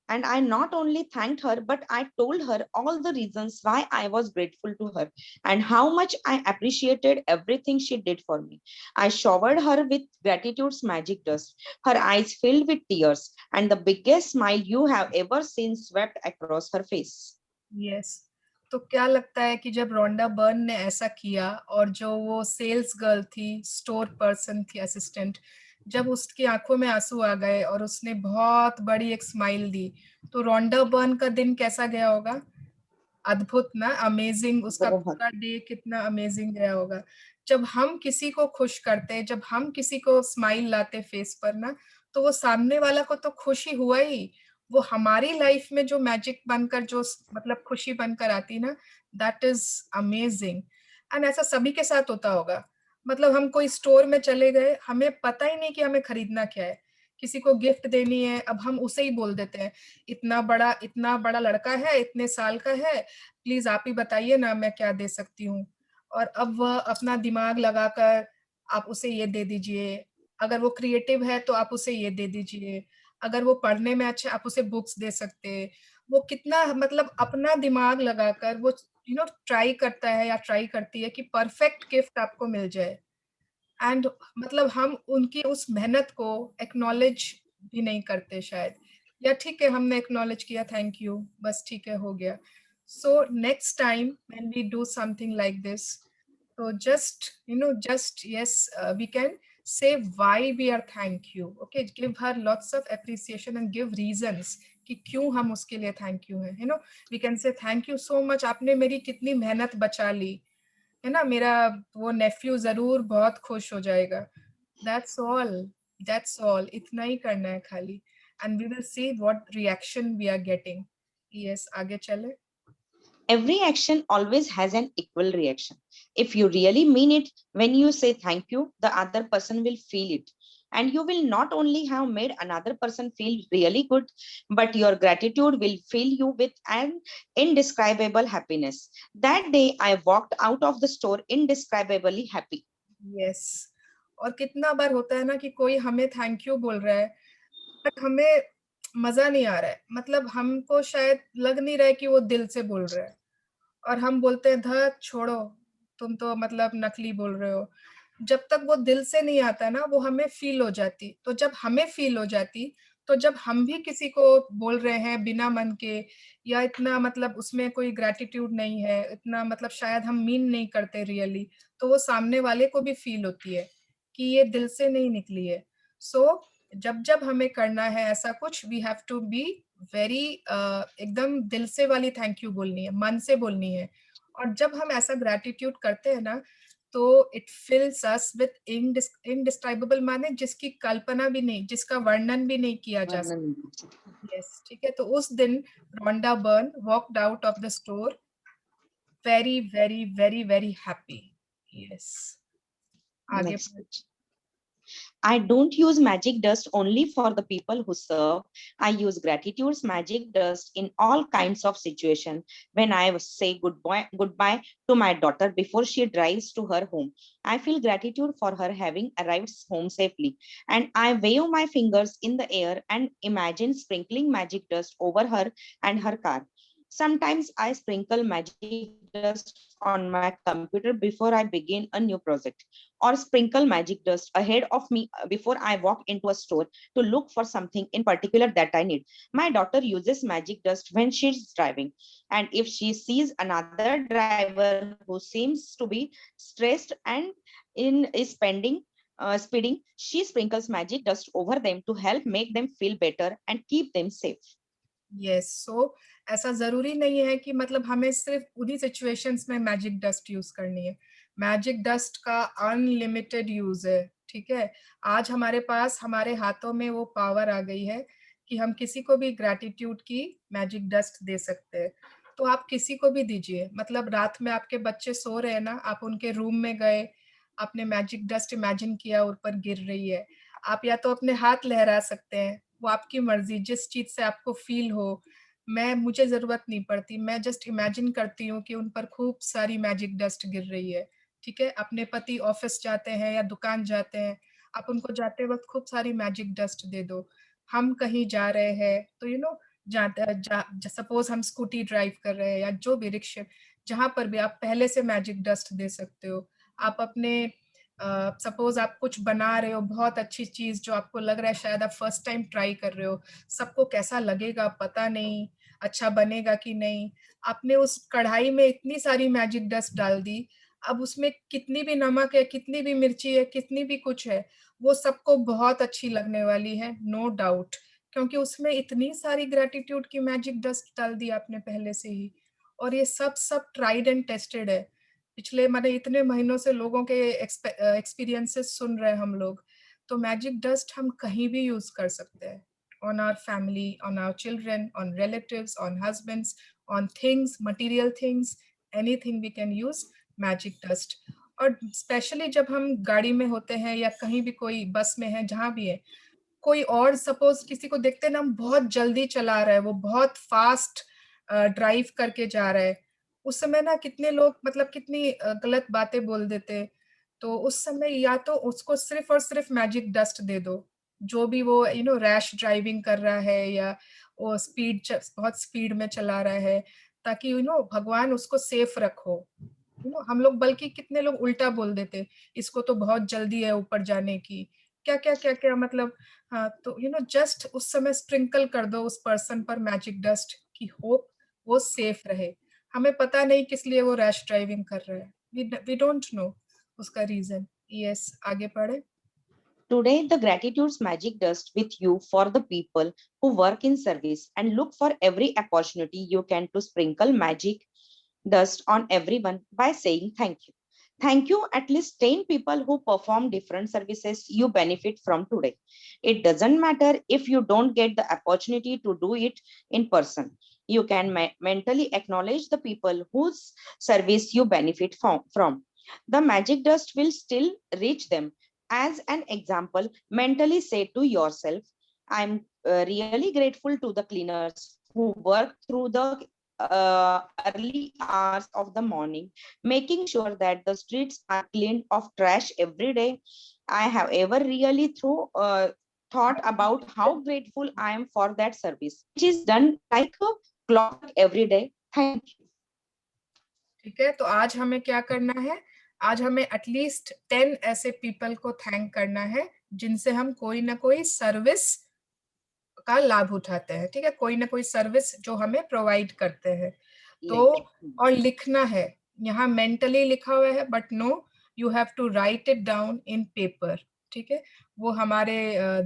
And I not only thanked her, but I told her all the reasons why I was grateful to her and how much I appreciated everything she did for me. I showered her with gratitude's magic dust. Her eyes filled with tears, and the biggest smile you have ever seen swept across her face. Yes. तो क्या लगता है कि जब रोंडा बर्न ने ऐसा किया और जो वो सेल्स गर्ल थी, स्टोर पर्सन थी, असिस्टेंट, जब उसकी आंखों में आंसू आ गए और उसने बहुत बड़ी एक स्माइल दी, तो रोंडा बर्न का दिन कैसा गया होगा? अद्भुत ना, अमेजिंग। उसका बहुत पूरा डे कितना अमेजिंग गया होगा। जब हम किसी को खुश करते, जब हम किसी को स्माइल लाते फेस पर ना, तो वो सामने वाला को तो खुशी हुआ ही, वो हमारी लाइफ में जो मैजिक बनकर जो मतलब खुशी बनकर आती ना, दैट इज अमेजिंग। एंड ऐसा सभी के साथ होता होगा। मतलब हम कोई स्टोर में चले गए, हमें पता ही नहीं कि हमें खरीदना क्या है, किसी को गिफ्ट देनी है, अब हम उसे ही बोल देते हैं, इतना बड़ा लड़का है, इतने साल का है, प्लीज आप ही बताइए ना मैं क्या दे सकती हूँ। और अब वह अपना दिमाग लगाकर आप उसे ये दे दीजिए, अगर वो क्रिएटिव है तो आप उसे ये दे दीजिए, अगर वो पढ़ने में अच्छा आप उसे बुक्स दे सकते हैं। वो कितना मतलब अपना दिमाग लगाकर वो ट्राई करता है या ट्राई करती है कि परफेक्ट गिफ्ट आपको मिल जाए। एंड मतलब हम उनकी उस मेहनत को एक्नॉलेज भी नहीं करते शायद, या ठीक है हमने एक्नॉलेज किया, थैंक यू, बस ठीक है, हो गया। So next time when we do something like this, so just yes, we can say why we are thank you. Okay, give her lots of appreciation and give reasons कि क्यों हम उसके लिए थैंक यू है। we can say thank you so much, आपने मेरी कितनी मेहनत बचा ली, है ना, मेरा वो नेफ्यू जरूर बहुत खुश हो जाएगा। दैट्स ऑल, दैट्स ऑल, इतना ही करना है खाली। And we will see what reaction we are getting. Yes, आगे चले। every action always has an equal reaction. If you really mean it, when you say thank you, the other person will feel it. And you will not only have made another person feel really good, but your gratitude will fill you with an indescribable happiness. That day, I walked out of the store indescribably happy. Yes. और कितना बार होता है ना कि कोई हमें थैंक यू बोल रहा है, बट हमें मजा नहीं आ रहा है, मतलब हमको शायद लग नहीं रहा है कि वो दिल से बोल रहा है, और हम बोलते हैं धत छोड़ो, तुम तो मतलब नकली बोल रहे हो। जब तक वो दिल से नहीं आता ना, वो हमें फील हो जाती। तो जब हमें फील हो जाती, तो जब हम भी किसी को बोल रहे हैं बिना मन के, या इतना मतलब उसमें कोई ग्रेटिट्यूड नहीं है, इतना मतलब शायद हम मीन नहीं करते रियली, तो वो सामने वाले को भी फील होती है कि ये दिल से नहीं निकली है। सो जब जब हमें करना है ऐसा कुछ, we have to be very एकदम दिल से वाली थैंक यू बोलनी है, मन से बोलनी है। और जब हम ऐसा ग्रेटिट्यूड करते हैं ना, तो इट फिल्स अस विथ इनडिस्क्राइबेबल, माने जिसकी कल्पना भी नहीं, जिसका वर्णन भी नहीं किया जा सकता। यस, ठीक है। तो उस दिन Rhonda Byrne walked out of the store very very very very happy. Yes, आगे Next page. I don't use magic dust only for the people who serve. I use gratitude's magic dust in all kinds of situations. When I say goodbye to my daughter before she drives to her home, I feel gratitude for her having arrived home safely. And I wave my fingers in the air and imagine sprinkling magic dust over her and her car. Sometimes I sprinkle magic dust on my computer before I begin a new project, or sprinkle magic dust ahead of me before I walk into a store to look for something in particular that I need. My daughter uses magic dust when she's driving, and if she sees another driver who seems to be stressed and is speeding, she sprinkles magic dust over them to help make them feel better and keep them safe. Yes. So ऐसा जरूरी नहीं है कि मतलब हमें सिर्फ उन्हीं सिचुएशंस में मैजिक डस्ट यूज करनी है। मैजिक डस्ट का अनलिमिटेड यूज है, ठीक है। आज हमारे पास, हमारे हाथों में वो पावर आ गई है कि हम किसी को भी ग्रैटिट्यूड की मैजिक डस्ट दे सकते हैं। तो आप किसी को भी दीजिए, मतलब रात में आपके बच्चे सो रहे हैं ना, आप उनके रूम में गए, आपने मैजिक डस्ट इमेजिन किया ऊपर गिर रही है, आप या तो अपने हाथ लहरा सकते हैं, वो आपकी मर्जी, जिस चीज से आपको फील हो। मुझे जरूरत नहीं पड़ती, मैं जस्ट इमेजिन करती हूँ कि उन पर खूब सारी मैजिक डस्ट गिर रही है, ठीक है। अपने पति ऑफिस जाते हैं या दुकान जाते हैं, आप उनको जाते वक्त खूब सारी मैजिक डस्ट दे दो। हम कहीं जा रहे हैं तो सपोज हम स्कूटी ड्राइव कर रहे हैं या जो भी रिक्शा, जहां पर भी आप पहले से मैजिक डस्ट दे सकते हो। आप अपने सपोज आप कुछ बना रहे हो, बहुत अच्छी चीज जो आपको लग रहा है शायद आप फर्स्ट टाइम ट्राई कर रहे हो, सबको कैसा लगेगा पता नहीं, अच्छा बनेगा कि नहीं, आपने उस कढ़ाई में इतनी सारी मैजिक डस्ट डाल दी, अब उसमें कितनी भी नमक है, कितनी भी मिर्ची है, कितनी भी कुछ है, वो सबको बहुत अच्छी लगने वाली है, नो डाउट, क्योंकि उसमें इतनी सारी ग्रेटिट्यूड की मैजिक डस्ट डाल दी आपने पहले से ही। और ये सब ट्राइड एंड टेस्टेड है, पिछले मैंने इतने महीनों से लोगों के एक्सपीरियंसेस सुन रहे हैं हम लोग। तो मैजिक डस्ट हम कहीं भी यूज कर सकते हैं, on our family, on our children, on relatives, on husbands, on things, material things, anything we can use magic dust। और स्पेशली जब हम गाड़ी में होते हैं या कहीं भी कोई बस में है, जहां भी है, कोई और सपोज किसी को देखते हैं ना, हम बहुत जल्दी चला रहा है, वो बहुत फास्ट ड्राइव करके जा रहा है, उस समय ना कितने लोग मतलब कितनी गलत बातें बोल देते। तो उस समय या तो उसको सिर्फ और सिर्फ मैजिक डस्ट दे दो, जो भी वो रैश ड्राइविंग कर रहा है या वो बहुत स्पीड में चला रहा है, ताकि भगवान उसको सेफ रखो। हम लोग बल्कि कितने लोग उल्टा बोल देते, इसको तो बहुत जल्दी है ऊपर जाने की, क्या क्या क्या क्या मतलब। हाँ, तो जस्ट उस समय स्प्रिंकल कर दो उस पर्सन पर मैजिक डस्ट की, होप वो सेफ रहे। हमें पता नहीं किस लिए वो रैश ड्राइविंग कर रहा है, वी डोंट नो उसका रीजन। यस, आगे पढ़े। Today, the gratitude's magic dust with you for the people who work in service and look for every opportunity you can to sprinkle magic dust on everyone by saying thank you. Thank you at least 10 people who perform different services you benefit from today. It doesn't matter if you don't get the opportunity to do it in person. You can mentally acknowledge the people whose service you benefit from. The magic dust will still reach them. As an example, mentally say to yourself, I'm really grateful to the cleaners who work through the early hours of the morning, making sure that the streets are cleaned of trash every day. I have ever really thought about how grateful I am for that service, which is done like a clock every day. Thank you. ठीक है, तो आज हमें क्या करना है, आज हमें एटलीस्ट 10 ऐसे पीपल को थैंक करना है जिनसे हम कोई ना कोई सर्विस का लाभ उठाते हैं। ठीक है, कोई ना कोई सर्विस जो हमें प्रोवाइड करते हैं। तो और लिखना है, यहाँ मेंटली लिखा हुआ है, but no, you have to write it down in paper. ठीक है, वो हमारे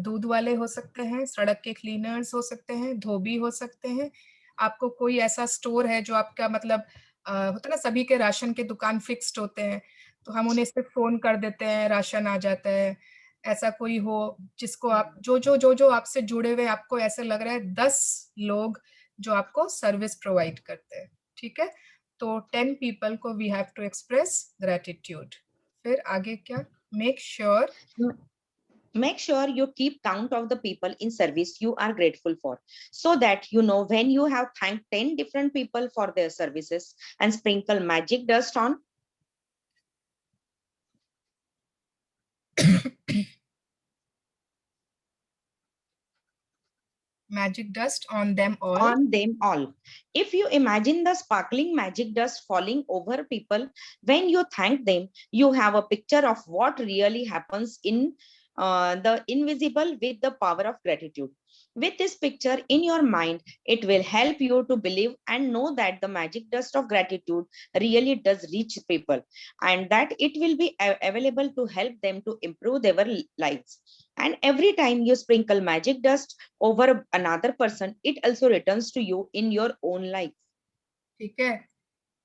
दूध वाले हो सकते हैं, सड़क के क्लीनर्स हो सकते हैं, धोबी हो सकते हैं, आपको कोई ऐसा स्टोर है जो आपका मतलब होता है ना, सभी के राशन के दुकान फिक्स्ड होते हैं, तो हम उन्हें सिर्फ फोन कर देते हैं, राशन आ जाता है। ऐसा कोई हो जिसको आप जो आपसे जुड़े हुए, आपको ऐसे लग रहा है 10 लोग जो आपको सर्विस प्रोवाइड करते हैं। ठीक है, तो 10 पीपल को we have to express gratitude. फिर आगे क्या, Make sure you keep count of the people in service you are grateful for, so that you know when you have thanked 10 different people for their services and sprinkle magic dust on magic dust on them all. On them all. If you imagine the sparkling magic dust falling over people when you thank them, you have a picture of what really happens in the invisible with the power of gratitude. With this picture in your mind, it will help you to believe and know that the magic dust of gratitude really does reach people, and that it will be available to help them to improve their lives. And every time you sprinkle magic dust over another person, it also returns to you in your own life. ठीक है,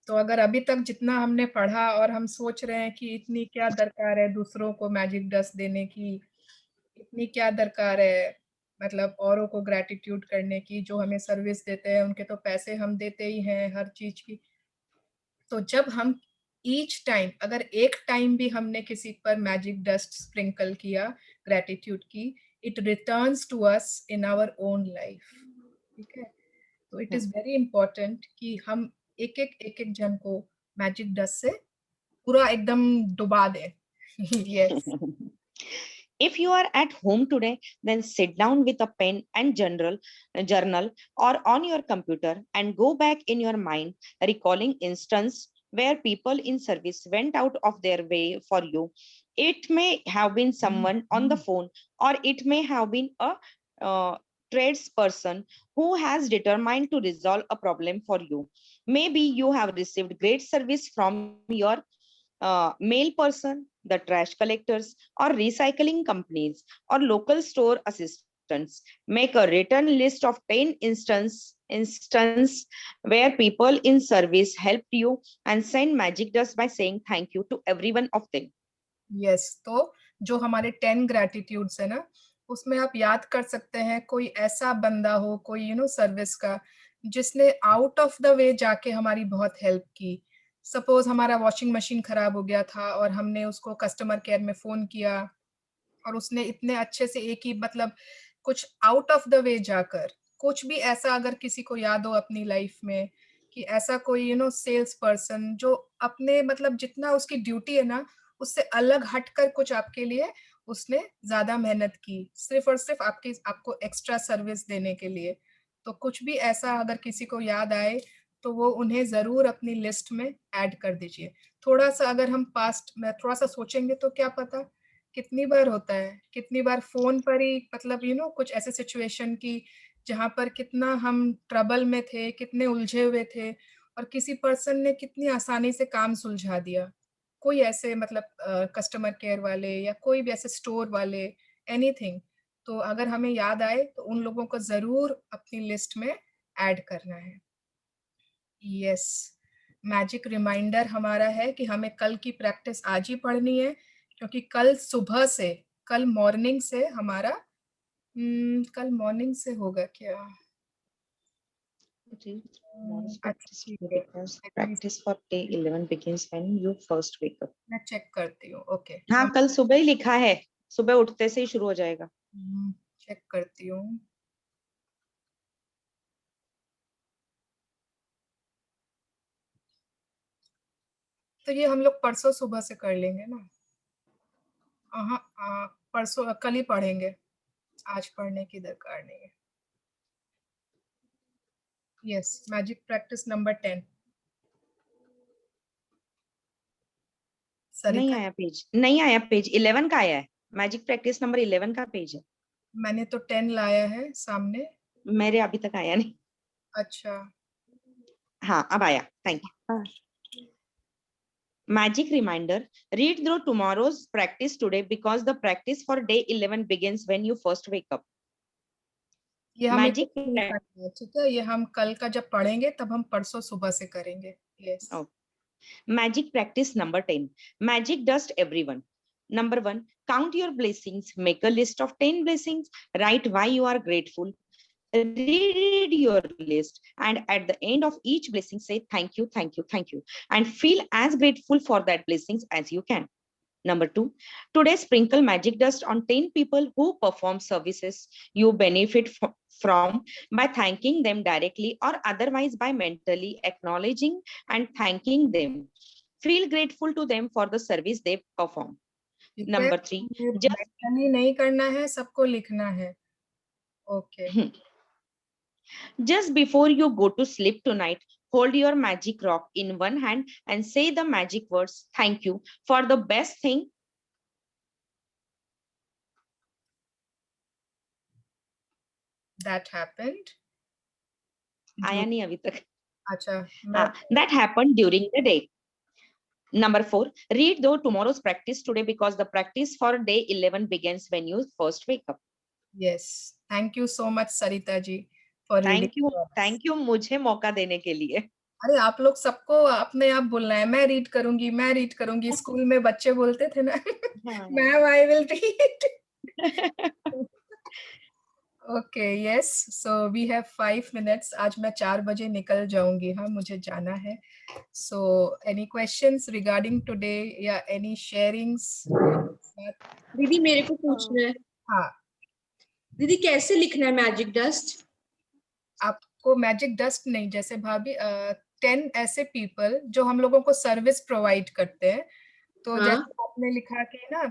तो अगर अभी तक जितना हमने पढ़ा और हम सोच रहे हैं कि इतनी क्या दरकार है दूसरों को मैजिक डस्ट देने की, इतनी क्या दरकार है मतलब औरों को ग्रेटिट्यूड करने की, जो हमें सर्विस देते हैं उनके तो पैसे हम देते ही हैं हर चीज की। तो जब हम ईच टाइम, अगर एक टाइम भी हमने किसी पर मैजिक डस्ट स्प्रिंकल किया ग्रेटिट्यूड की, it returns to us in our own life. ठीक है, तो इट इज वेरी इंपॉर्टेंट कि हम एक एक जन को मैजिक डस्ट से पूरा एकदम डुबा दें। Yes. If you are at home today, then sit down with a pen and journal or on your computer and go back in your mind, recalling instance where people in service went out of their way for you. It may have been someone on the phone, or it may have been a tradesperson who has determined to resolve a problem for you. Maybe you have received great service from your mail person, the trash collectors, or recycling companies, or local store assistants. Make a written list of 10 instance where people in service helped you, and send magic dust by saying thank you to every one of them. Yes, तो जो हमारे 10 ग्रेटिट्यूड्स है ना, उसमें आप याद कर सकते हैं कोई ऐसा बंदा हो, कोई सर्विस का, जिसने आउट ऑफ द वे जाके हमारी बहुत हेल्प की। सपोज हमारा वॉशिंग मशीन खराब हो गया था और हमने उसको कस्टमर केयर में फोन किया और उसने इतने अच्छे से एक ही मतलब कुछ आउट ऑफ द वे जाकर, कुछ भी ऐसा अगर किसी को याद हो अपनी लाइफ में कि ऐसा कोई सेल्स पर्सन जो अपने मतलब जितना उसकी ड्यूटी है ना, उससे अलग हटकर कुछ आपके लिए उसने ज्यादा मेहनत की, सिर्फ और सिर्फ आपको एक्स्ट्रा सर्विस देने के लिए। तो कुछ भी ऐसा अगर किसी को याद आए तो वो उन्हें जरूर अपनी लिस्ट में ऐड कर दीजिए। थोड़ा सा अगर हम पास्ट में थोड़ा सा सोचेंगे तो क्या पता कितनी बार होता है, कितनी बार फोन पर ही मतलब कुछ ऐसे सिचुएशन की जहां पर कितना हम ट्रबल में थे, कितने उलझे हुए थे और किसी पर्सन ने कितनी आसानी से काम सुलझा दिया। कोई ऐसे मतलब कस्टमर केयर वाले या कोई भी ऐसे स्टोर वाले, एनीथिंग। तो अगर हमें याद आए तो उन लोगों को जरूर अपनी लिस्ट में ऐड करना है। यस, मैजिक रिमाइंडर हमारा है कि हमें कल की प्रैक्टिस आज ही पढ़नी है, क्योंकि कल सुबह से, कल मॉर्निंग से हमारा कल मॉर्निंग से होगा क्या? Practice for day 11 begins when you first wake up. मैं चेक करती हूँ। ओके, हाँ, कल सुबह ही लिखा है, सुबह उठते से ही शुरू हो जाएगा। चेक करती हूँ। तो ये हम लोग परसों सुबह से कर लेंगे ना? हाँ, परसों कल ही पढ़ेंगे, आज पढ़ने की दरकार नहीं है। Yes, magic practice number 10। नहीं आया पेज, नहीं आया पेज 11 का आया है, मैजिक प्रैक्टिस नंबर 11 का पेज है। मैंने तो 10 लाया है सामने, मेरे अभी तक आया नहीं। अच्छा, हाँ अब आया, thank you. Magic reminder, read through tomorrow's practice today because the practice for day 11 begins when you first wake up. ये हमें ठीक है, ये हम कल का जब पढ़ेंगे तब हम परसों सुबह से करेंगे। Yes. Magic practice number 10. Magic dust everyone. Number 1, count your blessings. Make a list of 10 blessings. Write why you are grateful. Read your list, and at the end of each blessing say thank you, thank you, thank you, and feel as grateful for that blessings as you can. Number 2, today sprinkle magic dust on 10 people who perform services you benefit from by thanking them directly or otherwise by mentally acknowledging and thanking them. Feel grateful to them for the service they perform. Number 3, नहीं करना है, सबको लिखना है। Okay. Just before you go to sleep tonight, hold your magic rock in one hand and say the magic words, thank you for the best thing. That happened. आया नहीं अभी तक। अच्छा, that happened during the day. Number 4, read though tomorrow's practice today because the practice for day 11 begins when you first wake up. Yes, thank you so much Sarita ji for reading. Thank you मुझे मौका देने के लिए। अरे आप लोग सबको अपने आप बोलना है, मैं रीड करूंगी, मैं रीड करूंगी। स्कूल में बच्चे बोलते थे ना, ma'am I will read. Okay, yes, so we have 5 minutes। आज मैं 4 बजे निकल जाऊंगी, हाँ मुझे जाना है। So any questions regarding today या एनी शेयरिंग्स? दीदी मेरे को पूछना है। हाँ दीदी, कैसे लिखना है मैजिक डस्ट? आपको मैजिक डस्ट नहीं, जैसे भाभी 10 ऐसे पीपल जो हम लोगों को सर्विस प्रोवाइड करते हैं, तो जैसे आपने लिखा कि ना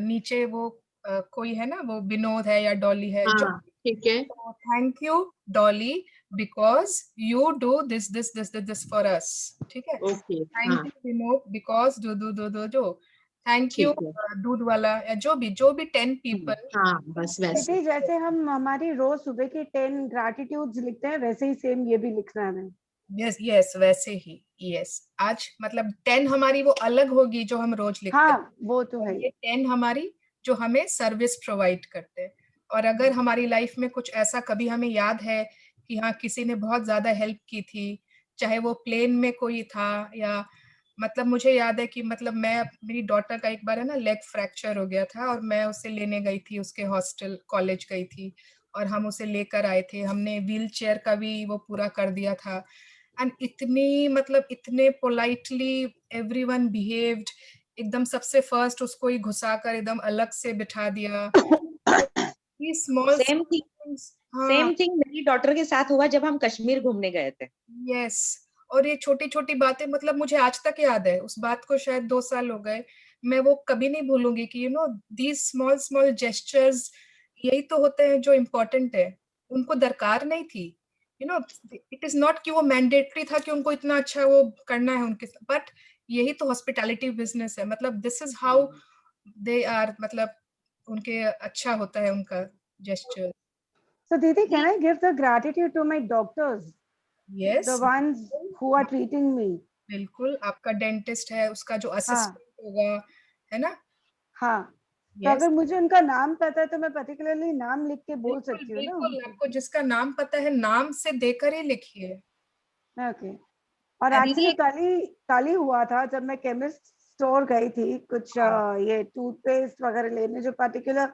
नीचे वो कोई है ना, वो विनोद है या डॉली है, जो हाँ ठीक है। Thank you Dolly because you do this this this this for us, ठीक है। ओके थैंक हाँ यू विनोद बिकॉज दो थैंक यू ठीक है। दूध वाला, या जो भी 10 पीपल। हाँ बस वैसे। दीदी जैसे हम हमारी रोज सुबह की 10 ग्रैटिट्यूड्स लिखते हैं वैसे ही सेम ये भी लिखना है हमें। यस यस वैसे ही, यस। आज मतलब 10 हमारी वो अलग होगी जो हम रोज लिखते हैं, हाँ वो तो और है। ये 10 हमारी जो हमें सर्विस प्रोवाइड करते हैं। और अगर हमारी लाइफ में कुछ ऐसा कभी हमें याद है कि हाँ किसी ने बहुत ज्यादा हेल्प की थी, चाहे वो प्लेन में कोई था, या मतलब मुझे याद है कि मतलब मैं, मेरी डॉटर का एक बार है ना लेग फ्रैक्चर हो गया था, और मैं उसे लेने गई थी, उसके हॉस्टल कॉलेज गई थी, और हम उसे लेकर आए थे, हमने व्हील चेयर का भी वो पूरा कर दिया था। एंड इतनी मतलब इतने पोलाइटली एवरीवन बिहेव्ड, एकदम सबसे फर्स्ट उसको ही घुसाकर एकदम अलग से बिठा दिया। ये स्मॉल सेम थिंग, हाँ सेम थिंग मेरी डॉटर के साथ हुआ जब हम कश्मीर घूमने गए थे। यस। और ये छोटी छोटी बातें मतलब मुझे आज तक याद है, उस बात को शायद 2 साल हो गए, मैं वो कभी नहीं भूलूंगी कि दीज स्मॉल स्मॉल जेस्चर्स, यही तो होते हैं जो इम्पोर्टेंट है। उनको दरकार नहीं थी, इट इज नॉट कि वो मैंडेटरी था कि उनको इतना अच्छा वो करना है उनके साथ, बट यही तो हॉस्पिटैलिटी बिजनेस है, मतलब this is how they are, मतलब उनके अच्छा होता है उनका gesture. So Didi, can I give the gratitude to my doctors, the yes ones who are treating me? बिल्कुल, आपका डेंटिस्ट है, उसका जो हाँ असिस्टेंट होगा, है ना? हाँ। तो यस, अगर मुझे उनका नाम पता है तो मैं पर्टिकुलरली नाम लिख के बोल बिल्कुल, सकती हूँ ना बिल्कुल, उनको। आपको जिसका नाम पता है, नाम से देकर ही लिखिए। ओके। और दीदी एक्चुअली एक कल ही हुआ था जब मैं केमिस्ट स्टोर गई थी कुछ हाँ, ये टूथपेस्ट वगैरह लेने जो पर्टिकुलर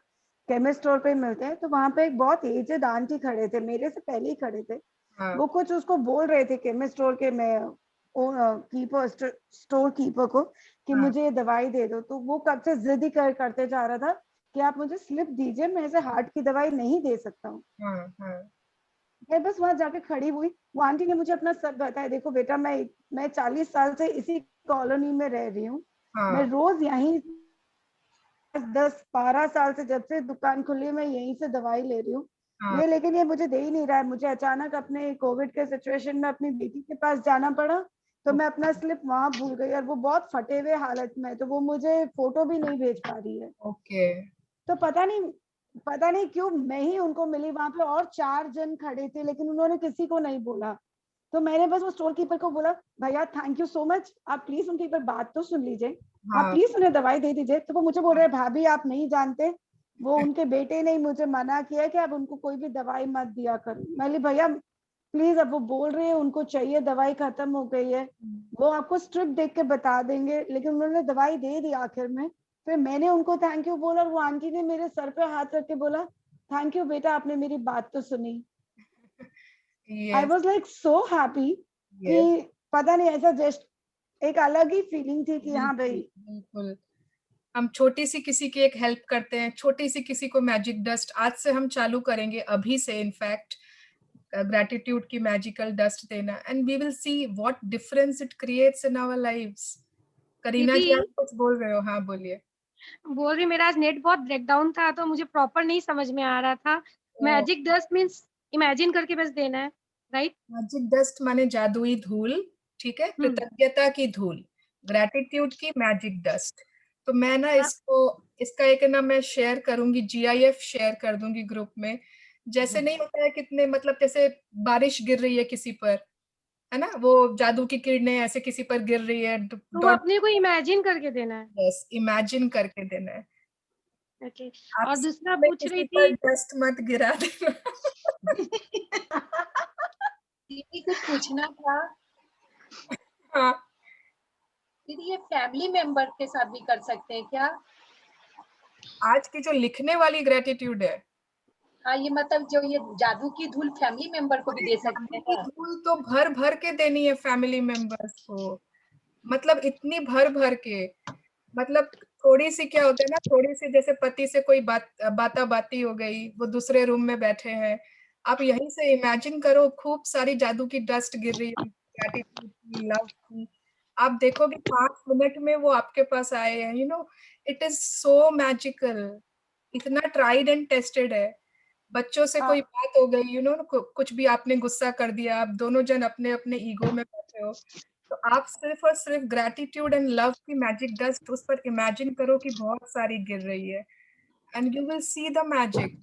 केमिस्ट स्टोर पे मिलते हैं, तो वहां पे एक बहुत एजेड आंटी खड़े थे, मेरे से पहले ही खड़े थे। हाँ, वो कुछ उसको बोल रहे थे केमिस्ट स्टोर के मैं कीपर स्टोर कीपर को कि हाँ, मुझे ये दवाई दे दो, तो वो कब से जिद ही करते जा रहा था कि आप मुझे स्लिप दीजिए, मैं ऐसे हार्ट की दवाई नहीं दे सकता हूँ। हाँ, हाँ, मैं बस वहां जाके खड़ी हुई, वो आंटी ने मुझे अपना सब बताया, देखो बेटा मैं 40 साल से इसी कॉलोनी में रह रही हूँ, मैं हाँ, रोज यहीं 10-12 साल से जब से दुकान खुली मैं यहीं से दवाई ले रही हूँ, हाँ, लेकिन ये मुझे दे ही नहीं रहा है। मुझे अचानक अपने कोविड के सिचुएशन में अपनी बेटी के पास जाना पड़ा, तो मैं अपना स्लिप वहां भूल गई, और वो बहुत फटे हुए हालत में, तो वो मुझे फोटो भी नहीं भेज पा रही है। ओके, तो पता नहीं क्यों मैं ही उनको मिली, वहां पे और 4 जन खड़े थे लेकिन उन्होंने किसी को नहीं बोला। तो मैंने बस वो स्टोर कीपर को बोला, भैया थैंक यू सो मच, आप प्लीज उनकी एक बार बात तो सुन लीजिए, आप हाँ, प्लीज उन्हें दवाई दे दीजिए। तो वो मुझे बोल रहे हैं, भाभी आप नहीं जानते, वो उनके बेटे ने मुझे मना किया कि आप उनको कोई भी दवाई मत दिया करो। मैं बोली भैया प्लीज, अब वो बोल रहे हैं उनको चाहिए, दवाई खत्म हो गई है, वो आपको स्ट्रिप देख के बता देंगे, लेकिन उन्होंने दवाई दे दी आखिर में। फिर मैंने उनको थैंक यू बोला, और वो आंटी ने मेरे सर पे हाथ रख के बोला, थैंक यू बेटा, आपने मेरी बात तो सुनी। I yes, was like so happy कि यस, पता नहीं ऐसा जस्ट एक अलग ही फीलिंग थी कि हाँ बिल्कुल, भाई। बिल्कुल। हम छोटी सी किसी की एक हेल्प करते हैं, छोटी सी किसी को मैजिक डस्ट आज से हम चालू करेंगे, अभी से इनफैक्ट ग्रैटिट्यूड की मैजिकल डस्ट देना, and we will see what difference it creates in our lives. Kareena दीदी जी, आप कुछ बोल रहे हो? हाँ बोलिए। बोल रही मेरा आज नेट बहुत ब्रेकडाउन था तो मुझे प्रॉपर नहीं समझ में आ रहा था। मैजिक डस्ट मीन्स इमेजिन करके बस देना है, राइट? मैजिक डस्ट माने जादुई धूल, ठीक है, हम्म। कृतज्ञता की धूल, ग्रैटिट्यूड की मैजिक डस्ट। तो मैं ना हाँ, इसको, इसका एक ना मैं शेयर करूंगी, जीआईएफ शेयर कर दूंगी ग्रुप में। जैसे नहीं होता है कितने, मतलब जैसे बारिश गिर रही है किसी पर, है ना, वो जादू की किरणें ऐसे किसी पर गिर रही है, तो वो डॉट, अपने को इमेजिन करके देना है। यस, इमेजिन करके देना है। ओके। आप और दूसरा सपने में पूछ किसी रही पर थी। डस्ट मत गिरा देना। दीदी कुछ पूछना था। हाँ, दीदी ये फैमिली मेंबर के साथ भी कर सकते हैं क्या? आज की जो लिखने वाली ग्रेटिट्यूड है, हाँ ये मतलब जो ये जादू की धूल फैमिली मेंबर को भी अरे दे सकते जादू हैं की क्या? धूल तो भर भर के देनी है फैमिली मेंबर्स को, मतलब इतनी भर भर के, मतलब थोड़ी सी क्या होता है ना, थोड़ी सी जैसे पति से कोई बाता बाती हो गई, वो दूसरे रूम में बैठे हैं, आप यहीं से इमेजिन करो खूब सारी जादू की डस्ट गिर रही है, ग्रैटिट्यूड की, लव की, आप देखोगे 5 मिनट में वो आपके पास आए हैं, इट इज सो मैजिकल। इतना ट्राइड एंड टेस्टेड है। बच्चों से कोई बात हो गई, कुछ भी आपने गुस्सा कर दिया, आप दोनों जन अपने अपने ईगो में बैठे हो, तो आप सिर्फ और सिर्फ ग्रेटिट्यूड एंड लव की मैजिक डस्ट उस पर इमेजिन करो कि बहुत सारी गिर रही है, and you will see the magic.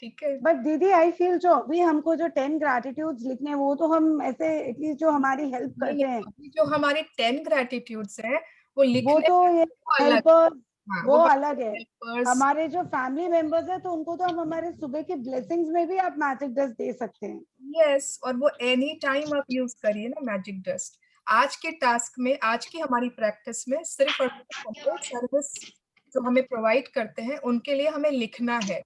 ठीक है। बट दीदी आई फील जो अभी हमको जो 10 ग्रैटिट्यूड्स लिखने हैं, वो तो हम ऐसे एटलीस्ट जो हमारी हेल्प करते हैं, अभी जो हमारे 10 ग्रेटिट्यूड्स हैं वो वो लिखने तो ये अलग है। हेल्पर्स हाँ, वो अलग है। हेल्पर्स, हमारे जो फैमिली मेंबर्स है, तो उनको तो हम हमारे सुबह के ब्लेसिंग्स में भी आप मैजिक डस्ट दे सकते हैं। यस, और वो एनी टाइम आप यूज करिए ना मैजिक डस्ट। आज के टास्क में, आज की हमारी प्रैक्टिस में सिर्फ और सिर्फ सर्विस जो हमें प्रोवाइड करते हैं उनके लिए हमें लिखना है,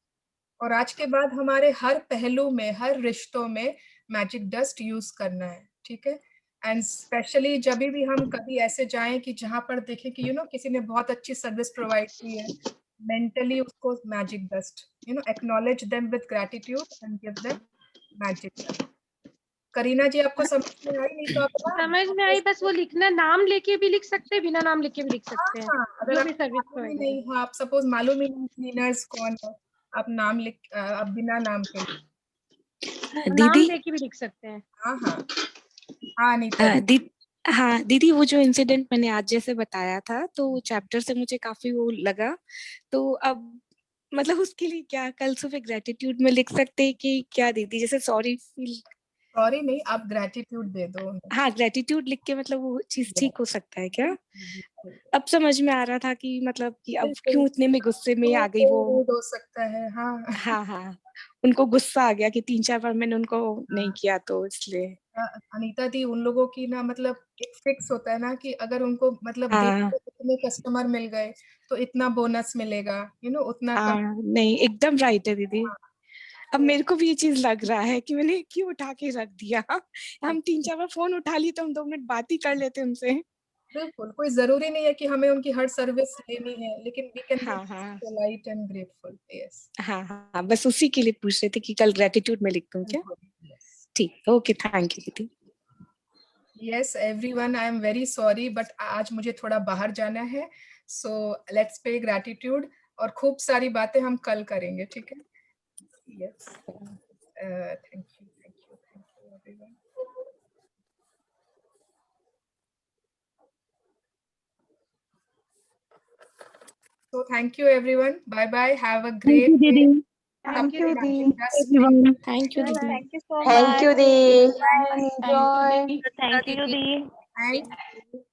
और आज के बाद हमारे हर पहलू में, हर रिश्तों में मैजिक डस्ट यूज करना है। ठीक है। एंड स्पेशली जब भी हम कभी ऐसे जाएं कि जहां पर देखें कि किसी ने बहुत अच्छी सर्विस प्रोवाइड की है, मेंटली उसको magic dust, acknowledge them with gratitude and give them magic dust. Kareena ji, आपको समझ में आई? नहीं तो आप समझ में आई, बस वो लिखना, नाम लेके भी लिख सकते हैं, बिना नाम लेके भी लिख सकते हैं, हाँ, अगर जो आप भी सर्विस मालूम ही प्रोवाइडर है। नहीं, हाँ, आप सपोज मालूम ही नहीं क्लीनर्स कौन है, आप नाम लिख, आप बिना नाम के नाम दीदी लेके भी लिख सकते हैं। हाँ हाँ हाँ नीता जी। हाँ दीदी, वो जो इंसिडेंट मैंने आज जैसे बताया था, तो चैप्टर से मुझे काफी वो लगा। तो अब मतलब उसके लिए क्या कल सुबह ग्रेटिट्यूड में लिख सकते हैं कि क्या दीदी? जैसे सॉरी फील, सॉरी नहीं, आप ग्रेटिट्यूड दे दो। हाँ ग्रेटिट्यूड लिख के मतलब वो चीज ठीक हो सकता है क्या? बिल्कुल अब समझ में आ रहा था कि मतलब कि अब बिल्कुल, क्यों इतने में गुस्से में आ गई वो। रूड हो सकता है। हाँ हाँ हाँ, उनको गुस्सा आ गया कि 3-4 बार मैंने उनको नहीं किया, तो इसलिए। अनीता दी, उन लोगों की ना मतलब एक फिक्स होता है ना कि अगर उनको मतलब दिन हाँ में इतने कस्टमर मिल गए तो इतना बोनस मिलेगा, उतना कम। हाँ, नहीं एकदम राइट है दीदी। अब मेरे को भी ये चीज लग रहा है कि मैंने क्यों उठा के रख दिया। हम 3-4 बार फोन उठा ली तो हम 2 मिनट बात ही कर लेते उनसे। बिल्कुल, कोई जरूरी नहीं है कि हमें उनकी हर सर्विस लेनी है, लेकिन वी कैन बी हाँ हाँ पोलाइट एंड ग्रेटफुल। यस, हाँ हाँ, बस उसी के लिए पूछ रहे थे कि कल ग्रेटिट्यूड में लिख दूं क्या? ठीक, ओके, थैंक यू दीदी। Yes everyone, I am very sorry but आज मुझे थोड़ा बाहर जाना है, सो लेट्स पे ग्रैटिट्यूड, और खूब सारी बातें हम कल करेंगे। ठीक है। Yes, thank you everyone. So thank you everyone. Bye bye. Have a great day. Thank you, Subtle Dee. magic dust. Thank you Well, दीदी। thank you so Thank much. you, Dee. And enjoy. Thank you, Didi. Thank you.